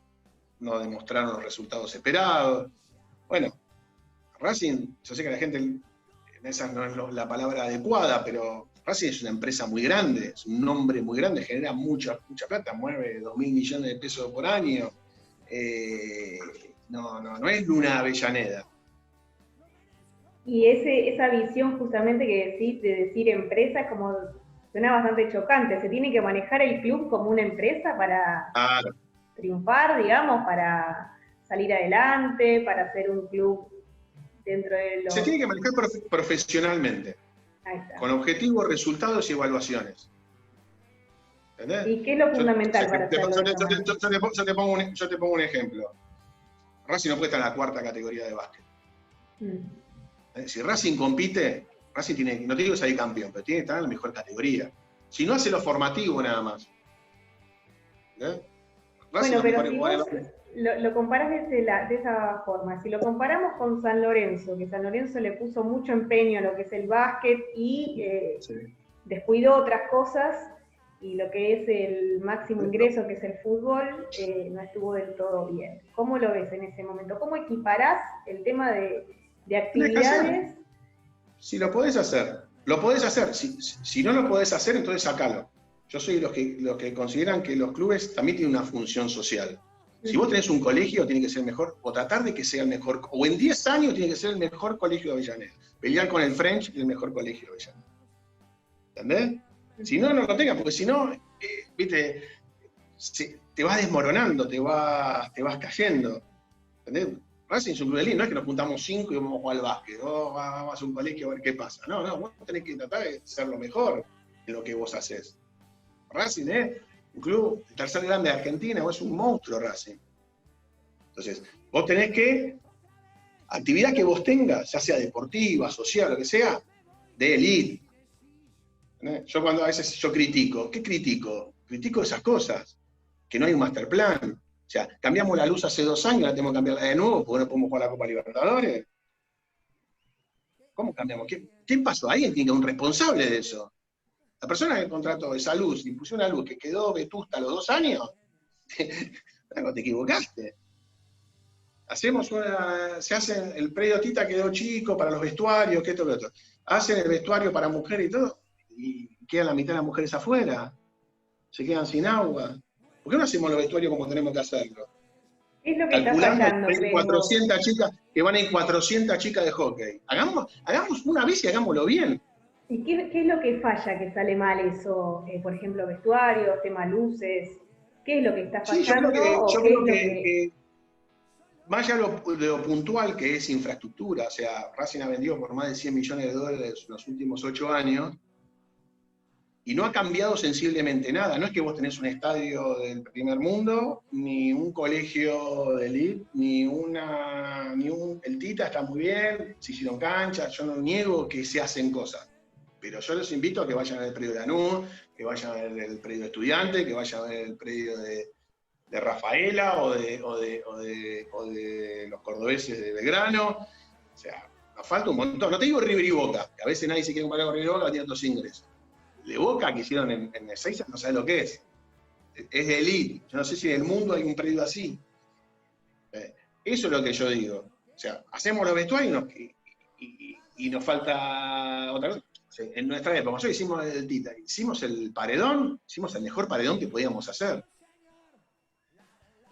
no demostraron los resultados esperados. Bueno, Racing, yo sé que la gente, esa no es la palabra adecuada, pero Racing es una empresa muy grande, es un nombre muy grande, genera mucha plata, mueve 2.000 millones de pesos por año. No es Luna Avellaneda. Y esa visión justamente que decís de decir empresa es como, suena bastante chocante. Se tiene que manejar el club como una empresa para triunfar, digamos, para salir adelante, para ser un club dentro de los... Se tiene que manejar profesionalmente, Ahí está. con objetivos, resultados y evaluaciones. ¿Entendés? ¿Y qué es lo fundamental para hacerlo? Yo te pongo un ejemplo. Racing no puede estar en la 4ª categoría de básquet. Si Racing compite, Racing tiene, no te digo salir campeón, pero tiene que estar en la mejor categoría. Si no hace lo formativo nada más. Bueno, pero si vos lo comparás de esa forma, si lo comparamos con San Lorenzo, que San Lorenzo le puso mucho empeño a lo que es el básquet y descuidó otras cosas, y lo que es el máximo ingreso, que es el fútbol, no estuvo del todo bien. ¿Cómo lo ves en ese momento? ¿Cómo equiparás el tema de actividades? Si lo podés hacer, lo podés hacer. Si no lo podés hacer, entonces sacalo. Yo soy los que consideran que los clubes también tienen una función social. Si vos tenés un colegio, tiene que ser mejor, o tratar de que sea el mejor, o en 10 años tiene que ser el mejor colegio de Avellaneda. Pelear con el French y el mejor colegio de Avellaneda. ¿Entendés? Si no, no lo tengas, porque si no, viste, te vas desmoronando, te vas cayendo. ¿Entendés? Racing es un club de línea, no es que nos juntamos 5 y vamos a jugar al básquet, vamos a un colegio a ver qué pasa. No, vos tenés que tratar de ser lo mejor en lo que vos haces. Racing es un club, el tercer grande de Argentina, vos es un monstruo Racing. Entonces, vos tenés que, actividad que vos tengas, ya sea deportiva, social, lo que sea, de elite. Yo cuando a veces critico, ¿qué critico? Critico esas cosas, que no hay un master plan. O sea, cambiamos la luz hace 2 años, la tenemos que cambiarla de nuevo porque no podemos jugar la Copa Libertadores. ¿Cómo cambiamos? ¿Qué pasó? Alguien tiene que ser un responsable de eso. La persona que contrató esa luz y puso una luz que quedó vetusta a los 2 años, no te equivocaste. Se hacen, el predio Tita quedó chico para los vestuarios, que esto, que otro. Hacen el vestuario para mujeres y todo, y quedan la mitad de las mujeres afuera, se quedan sin agua. ¿Por qué no hacemos los vestuarios como tenemos que hacerlo? ¿Qué es lo que Calculando está fallando? 400 chicas, que van a ir 400 chicas de hockey. Hagamos una vez y hagámoslo bien. ¿Y qué es lo que falla, que sale mal eso? Por ejemplo, vestuarios, tema luces. ¿Qué es lo que está fallando? Yo creo que más allá de lo puntual que es infraestructura, o sea, Racing ha vendido por más de $100 millones en los últimos 8 años, y no ha cambiado sensiblemente nada. No es que vos tenés un estadio del primer mundo, ni un colegio de elite, el Tita está muy bien, se hicieron canchas, yo no niego que se hacen cosas. Pero yo los invito a que vayan al predio de Lanús, que vayan al predio de Estudiantes, que vayan al predio de Rafaela o de los cordobeses de Belgrano. O sea, nos falta un montón. No te digo River y Boca, que a veces nadie se quiere comparar con River y Boca, tiene 2 ingresos. De Boca que hicieron en Ezeiza, no sabes lo que es. Es de elite. Yo no sé si en el mundo hay un predio así. Eso es lo que yo digo. O sea, hacemos los vestuarios y nos falta otra cosa. en nuestra época, nosotros hicimos el Tita, hicimos el paredón, hicimos el mejor paredón que podíamos hacer.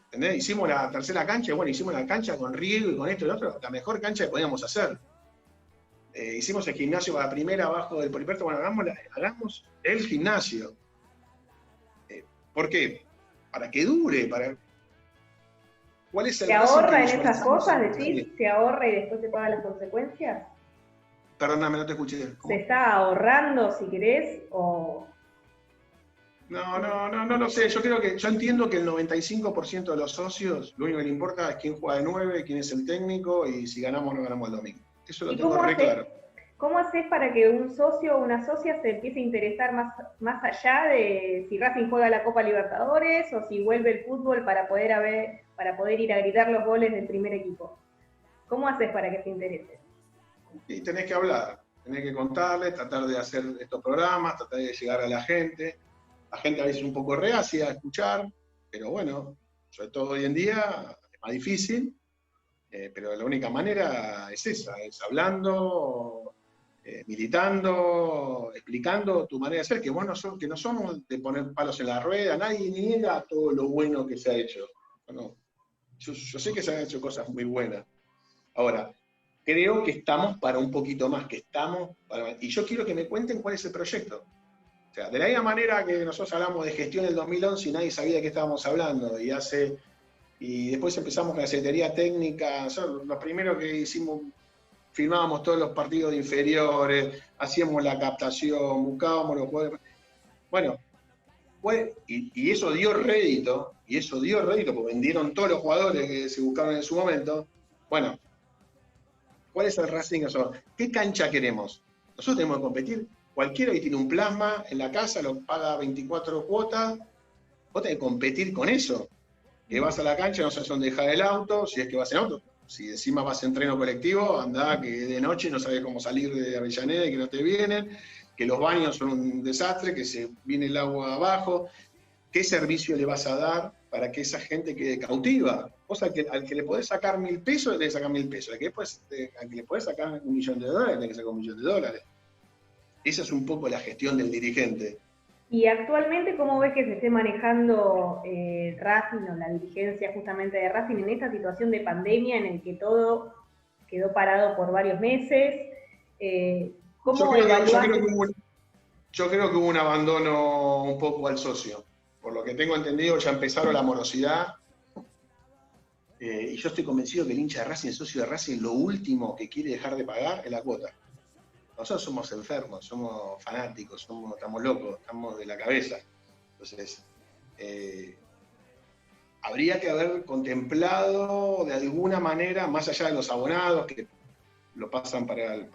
¿Entendés? Hicimos la tercera cancha, bueno, hicimos la cancha con riego y con esto y lo otro, la mejor cancha que podíamos hacer. Hicimos el gimnasio a la primera abajo del Poliperto, bueno, hagamos el gimnasio. ¿Por qué? Para que dure, ¿Cuál es el ¿Se ahorra en esas cosas, decís? ¿Se ahorra y después se pagan las consecuencias? Perdóname, no te escuché. ¿Se está ahorrando, si querés, o...? No lo sé. Yo entiendo que el 95% de los socios, lo único que le importa es quién juega de 9, quién es el técnico y si ganamos o no ganamos el domingo. Eso lo tengo re claro. ¿Cómo haces para que un socio o una socia se empiece a interesar más allá de si Racing juega la Copa Libertadores o si vuelve el fútbol para poder ir a gritar los goles del primer equipo? ¿Cómo haces para que se interese? Y tenés que hablar, tenés que contarles, tratar de hacer estos programas, tratar de llegar a la gente. La gente a veces es un poco reacia a escuchar, pero bueno, sobre todo hoy en día es más difícil, pero la única manera es esa, es hablando, militando, explicando tu manera de ser, que no somos de poner palos en la rueda, nadie niega todo lo bueno que se ha hecho. Bueno, yo sé que se han hecho cosas muy buenas. Ahora, creo que estamos para un poquito más, y yo quiero que me cuenten cuál es el proyecto. O sea, de la misma manera que nosotros hablamos de gestión del 2011 y nadie sabía de qué estábamos hablando, y después empezamos con la Secretaría Técnica, lo primero que hicimos, firmábamos todos los partidos de inferiores, hacíamos la captación, buscábamos los jugadores. Bueno, y eso dio rédito, porque vendieron todos los jugadores que se buscaron en su momento. Bueno, ¿cuál es el Racing? ¿Qué cancha queremos? Nosotros tenemos que competir. Cualquiera que tiene un plasma en la casa lo paga 24 cuotas. Vos tenés que competir con eso. Que vas a la cancha, no sabes dónde dejar el auto, si es que vas en auto. Si encima vas en tren colectivo, andá que de noche no sabes cómo salir de Avellaneda y que no te vienen, que los baños son un desastre, que se viene el agua abajo. ¿Qué servicio le vas a dar para que esa gente quede cautiva? Vos al que le podés sacar 1.000 pesos, le tenés que sacar 1.000 pesos. Al que le podés sacar $1 millón, le tenés que sacar $1 millón. Esa es un poco la gestión del dirigente. Y actualmente, ¿cómo ves que se esté manejando Racing o la dirigencia justamente de Racing en esta situación de pandemia en el que todo quedó parado por varios meses? Yo creo que hubo un abandono un poco al socio. Por lo que tengo entendido, ya empezaron la morosidad. Y yo estoy convencido que el hincha de Racing, el socio de Racing, lo último que quiere dejar de pagar es la cuota. Nosotros somos enfermos, somos fanáticos, estamos locos, estamos de la cabeza. Entonces, habría que haber contemplado de alguna manera, más allá de los abonados que lo pasan para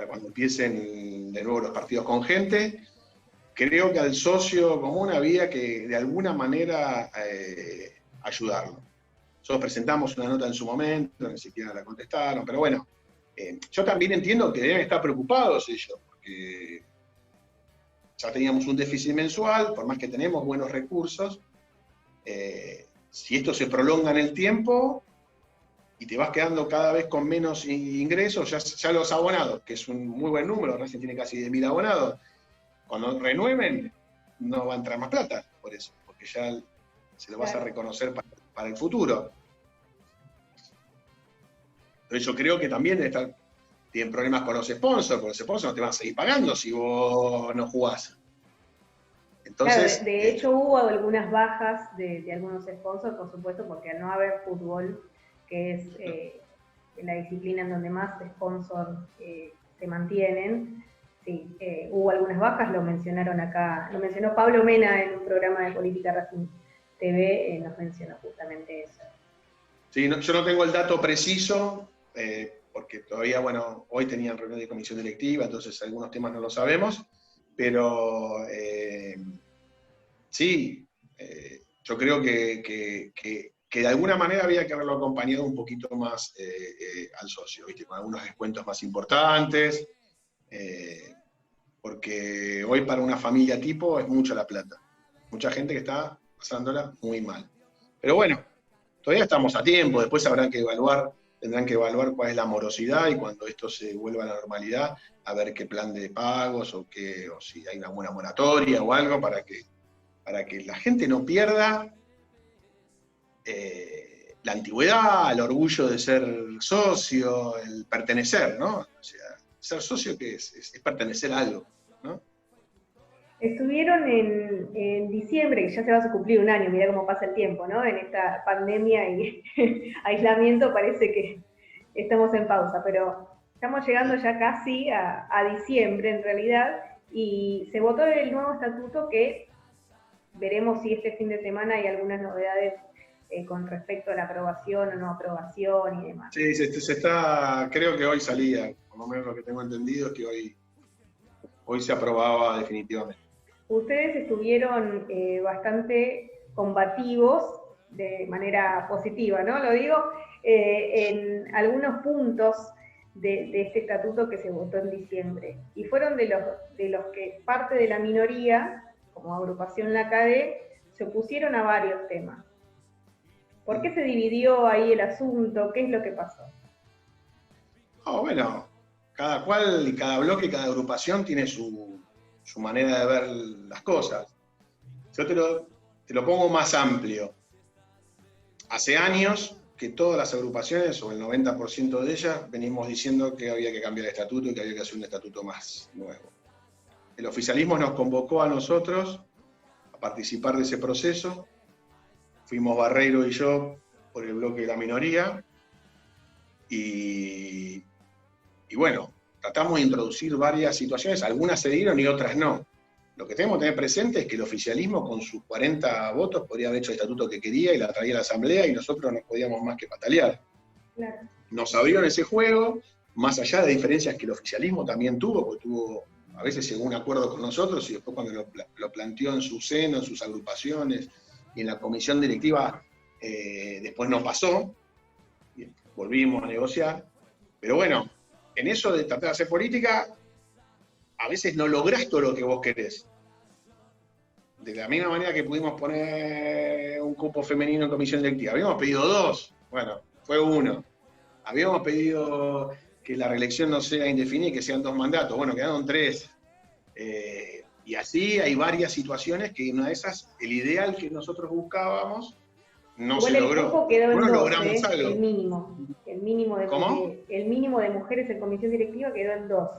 cuando empiecen de nuevo los partidos con gente, creo que al socio común había que de alguna manera ayudarlo. Nosotros presentamos una nota en su momento, ni siquiera la contestaron, pero bueno, yo también entiendo que deben estar preocupados ellos, porque ya teníamos un déficit mensual, por más que tenemos buenos recursos, si esto se prolonga en el tiempo y te vas quedando cada vez con menos ingresos, ya los abonados, que es un muy buen número, Racing tiene casi 10.000 abonados, cuando renueven no va a entrar más plata por eso, porque ya se lo vas a reconocer para el futuro. Entonces yo creo que también tienen problemas con los sponsors, porque los sponsors no te van a seguir pagando si vos no jugás. Entonces, claro, de hecho hubo algunas bajas de algunos sponsors, por supuesto, porque al no haber fútbol, que es la disciplina en donde más sponsors se mantienen, sí, hubo algunas bajas, lo mencionaron acá, lo mencionó Pablo Mena en un programa de Política Racing TV, nos mencionó justamente eso. Sí, yo no tengo el dato preciso, porque todavía, bueno, hoy tenían reunión de comisión directiva, entonces algunos temas no lo sabemos, pero sí, yo creo que de alguna manera había que haberlo acompañado un poquito más al socio, ¿viste? Con algunos descuentos más importantes, porque hoy para una familia tipo es mucha la plata. Mucha gente que está pasándola muy mal. Pero bueno, todavía estamos a tiempo, después habrá que evaluar tendrán que evaluar cuál es la morosidad y cuando esto se vuelva a la normalidad, a ver qué plan de pagos o si hay una buena moratoria o algo para que la gente no pierda la antigüedad, el orgullo de ser socio, el pertenecer, ¿no? O sea, ser socio, ¿qué es? Es pertenecer a algo, ¿no? Estuvieron en diciembre, que ya se va a cumplir un año, mirá cómo pasa el tiempo, ¿no? En esta pandemia y aislamiento parece que estamos en pausa, pero estamos llegando ya casi a diciembre en realidad, y se votó el nuevo estatuto que veremos si este fin de semana hay algunas novedades con respecto a la aprobación o no aprobación y demás. Sí, se está, creo que hoy salía, por lo menos lo que tengo entendido es que hoy se aprobaba definitivamente. Ustedes estuvieron bastante combativos de manera positiva, ¿no? Lo digo, en algunos puntos de este estatuto que se votó en diciembre. Y fueron de los que parte de la minoría, como agrupación La CADE, se opusieron a varios temas. ¿Por qué se dividió ahí el asunto? ¿Qué es lo que pasó? Bueno, cada cual y cada bloque y cada agrupación tiene su manera de ver las cosas. Yo te lo pongo más amplio. Hace años que todas las agrupaciones, o el 90% de ellas, venimos diciendo que había que cambiar el estatuto y que había que hacer un estatuto más nuevo. El oficialismo nos convocó a nosotros a participar de ese proceso. Fuimos Barreiro y yo por el bloque de la minoría. Y bueno, tratamos de introducir varias situaciones, algunas se dieron y otras no. Lo que tenemos que tener presente es que el oficialismo con sus 40 votos podría haber hecho el estatuto que quería y la traía a la asamblea y nosotros no podíamos más que patalear. Claro. Nos abrieron ese juego, más allá de diferencias que el oficialismo también tuvo, porque a veces llegó a un acuerdo con nosotros y después cuando lo planteó en su seno, en sus agrupaciones y en la comisión directiva, después no pasó, y volvimos a negociar. Pero bueno, en eso de tratar de hacer política, a veces no lográs todo lo que vos querés. De la misma manera que pudimos poner un cupo femenino en comisión directiva. Habíamos pedido 2, bueno, fue 1. Habíamos pedido que la reelección no sea indefinida y que sean 2 mandatos. Bueno, quedaron 3. Y así hay varias situaciones que una de esas, el ideal que nosotros buscábamos, no se logró. El cupo quedó en 2, logramos algo. El mínimo de ¿Cómo? El mínimo de mujeres en comisión directiva quedó en 2.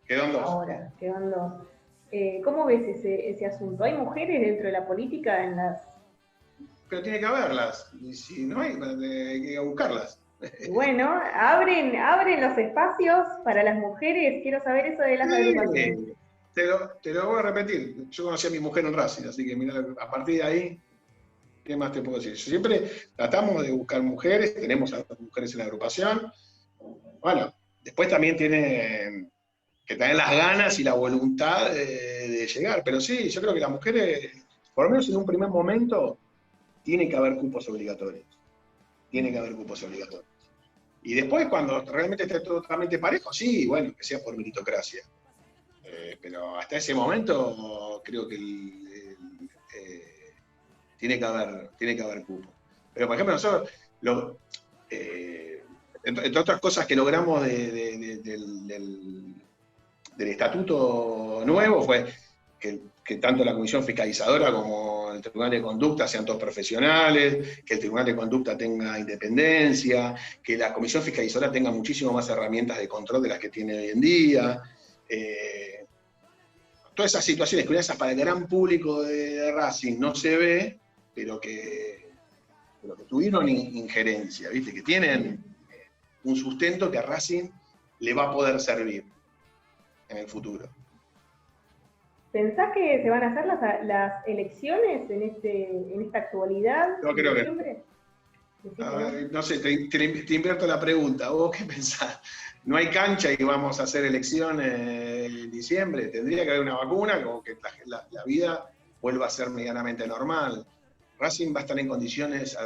Quedó en 2. Ahora, quedó en 2. ¿Cómo ves ese asunto? ¿Hay mujeres dentro de la política en las...? Pero tiene que haberlas. Y si no hay que buscarlas. Bueno, abren los espacios para las mujeres. Quiero saber eso de las agrupaciones. Te lo voy a repetir. Yo conocí a mi mujer en Racing, así que mira, a partir de ahí, ¿qué más te puedo decir? Siempre tratamos de buscar mujeres, tenemos a las mujeres en la agrupación. Bueno, después también tienen que tener las ganas y la voluntad de llegar. Pero sí, yo creo que las mujeres, por lo menos en un primer momento, tiene que haber cupos obligatorios. Tiene que haber cupos obligatorios. Y después, cuando realmente esté totalmente parejo, sí, bueno, que sea por meritocracia. Pero hasta ese momento creo que tiene que haber cupo. Pero por ejemplo, nosotros, entre otras cosas que logramos del estatuto nuevo fue que tanto la comisión fiscalizadora como el tribunal de conducta sean todos profesionales, que el tribunal de conducta tenga independencia, que la comisión fiscalizadora tenga muchísimo más herramientas de control de las que tiene hoy en día. Todas esas situaciones que esas para el gran público de Racing no se ve, pero que tuvieron injerencia, ¿viste? Que tienen un sustento que a Racing le va a poder servir en el futuro. ¿Pensás que se van a hacer las elecciones en esta actualidad? No creo que. No sé, te invierto la pregunta. ¿Vos qué pensás? ¿No hay cancha y vamos a hacer elecciones en diciembre? ¿Tendría que haber una vacuna como que la vida vuelva a ser medianamente normal? Racing va a estar en condiciones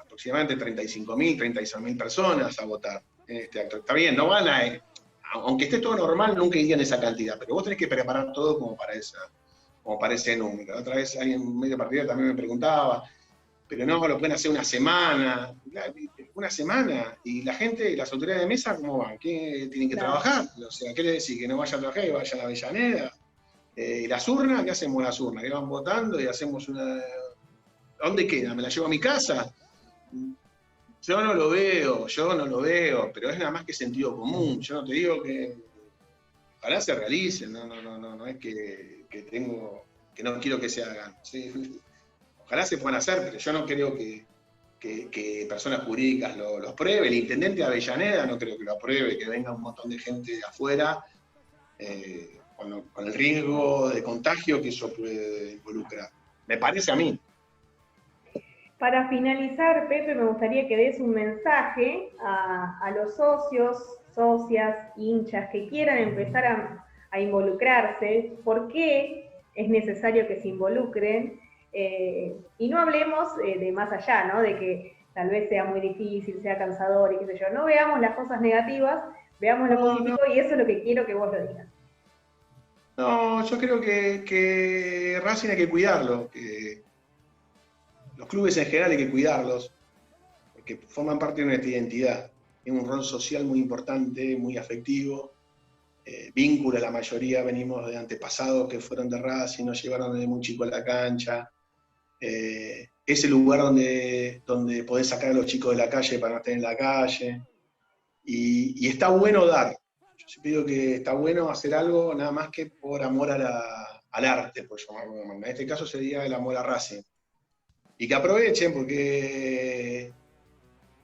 aproximadamente 35.000, 36.000 personas a votar en este acto. Está bien, no van a... Aunque esté todo normal, nunca irían esa cantidad, pero vos tenés que preparar todo como para ese número. Otra vez alguien medio partidario también me preguntaba, pero no lo pueden hacer una semana, y la gente, las autoridades de mesa, ¿cómo van? ¿Qué tienen que trabajar? O sea, ¿qué le decís? Que no vayan a trabajar, que vayan a Avellaneda. ¿Y las urnas? ¿Qué hacemos las urnas? ¿Que van votando y hacemos una... ¿Dónde queda? ¿Me la llevo a mi casa? Yo no lo veo, pero es nada más que sentido común. Yo no te digo que ojalá se realicen, no es que no quiero que se hagan. ¿Sí? Ojalá se puedan hacer, pero yo no creo que personas jurídicas lo aprueben. El intendente de Avellaneda no creo que lo apruebe, que venga un montón de gente de afuera, con el riesgo de contagio que eso puede involucrar. Me parece a mí. Para finalizar, Pepe, me gustaría que des un mensaje a los socios, socias, hinchas que quieran empezar a involucrarse, por qué es necesario que se involucren, y no hablemos de más allá, ¿no? De que tal vez sea muy difícil, sea cansador y qué sé yo. No veamos las cosas negativas, veamos lo positivo, y eso es lo que quiero que vos lo digas. No, yo creo que Racing hay que cuidarlo, que los clubes en general hay que cuidarlos, porque forman parte de nuestra identidad. Tienen un rol social muy importante, muy afectivo, vínculo, la mayoría venimos de antepasados que fueron de Racing, nos llevaron desde muy chico a la cancha. Es el lugar donde podés sacar a los chicos de la calle para no estar en la calle. Y está bueno dar. Yo siempre digo que está bueno hacer algo nada más que por amor al arte, por llamarlo de alguna manera. En este caso sería el amor a Racing. Y que aprovechen, porque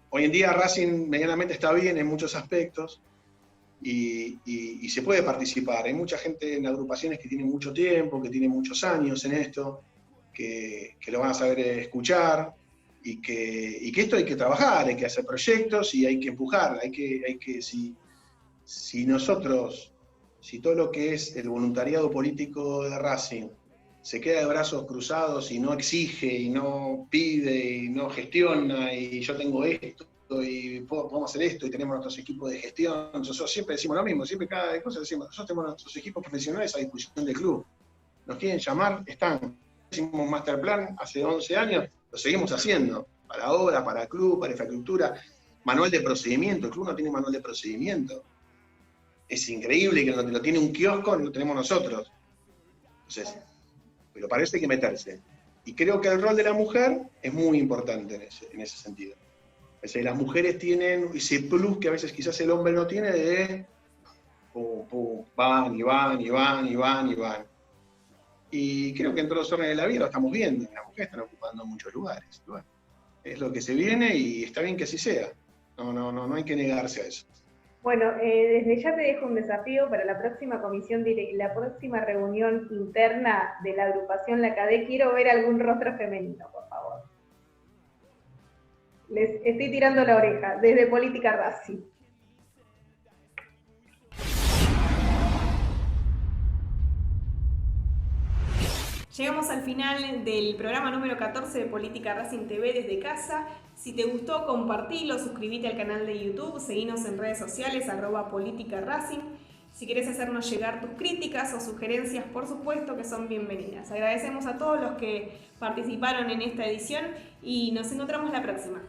hoy en día Racing medianamente está bien en muchos aspectos y se puede participar. Hay mucha gente en agrupaciones que tienen mucho tiempo, que tienen muchos años en esto, que lo van a saber escuchar y que esto hay que trabajar, hay que hacer proyectos y hay que empujar. Si todo lo que es el voluntariado político de Racing se queda de brazos cruzados y no exige, y no pide, y no gestiona, y yo tengo esto, y podemos hacer esto, y tenemos nuestros equipos de gestión. Nosotros siempre decimos lo mismo, siempre cada cosa decimos, nosotros tenemos nuestros equipos profesionales a disposición del club. Nos quieren llamar, están. Hicimos un master plan hace 11 años, lo seguimos haciendo, para obra, para club, para infraestructura, manual de procedimiento, el club no tiene manual de procedimiento. Es increíble que lo tiene un kiosco, lo tenemos nosotros. Entonces, pero parece que hay que meterse. Y creo que el rol de la mujer es muy importante en ese sentido. Es decir, las mujeres tienen ese plus que a veces quizás el hombre no tiene de van y van y van y van y van. Y creo que en todos los órdenes de la vida lo estamos viendo. Las mujeres están ocupando muchos lugares. Bueno, es lo que se viene y está bien que así sea. No hay que negarse a eso. Bueno, desde ya te dejo un desafío para la próxima la próxima reunión interna de la agrupación La CADE. Quiero ver algún rostro femenino, por favor. Les estoy tirando la oreja, desde Política Racing. Llegamos al final del programa número 14 de Política Racing TV desde casa. Si te gustó, compartilo, suscríbete al canal de YouTube, seguinos en redes sociales, @Política Racing. Si querés hacernos llegar tus críticas o sugerencias, por supuesto que son bienvenidas. Agradecemos a todos los que participaron en esta edición y nos encontramos la próxima.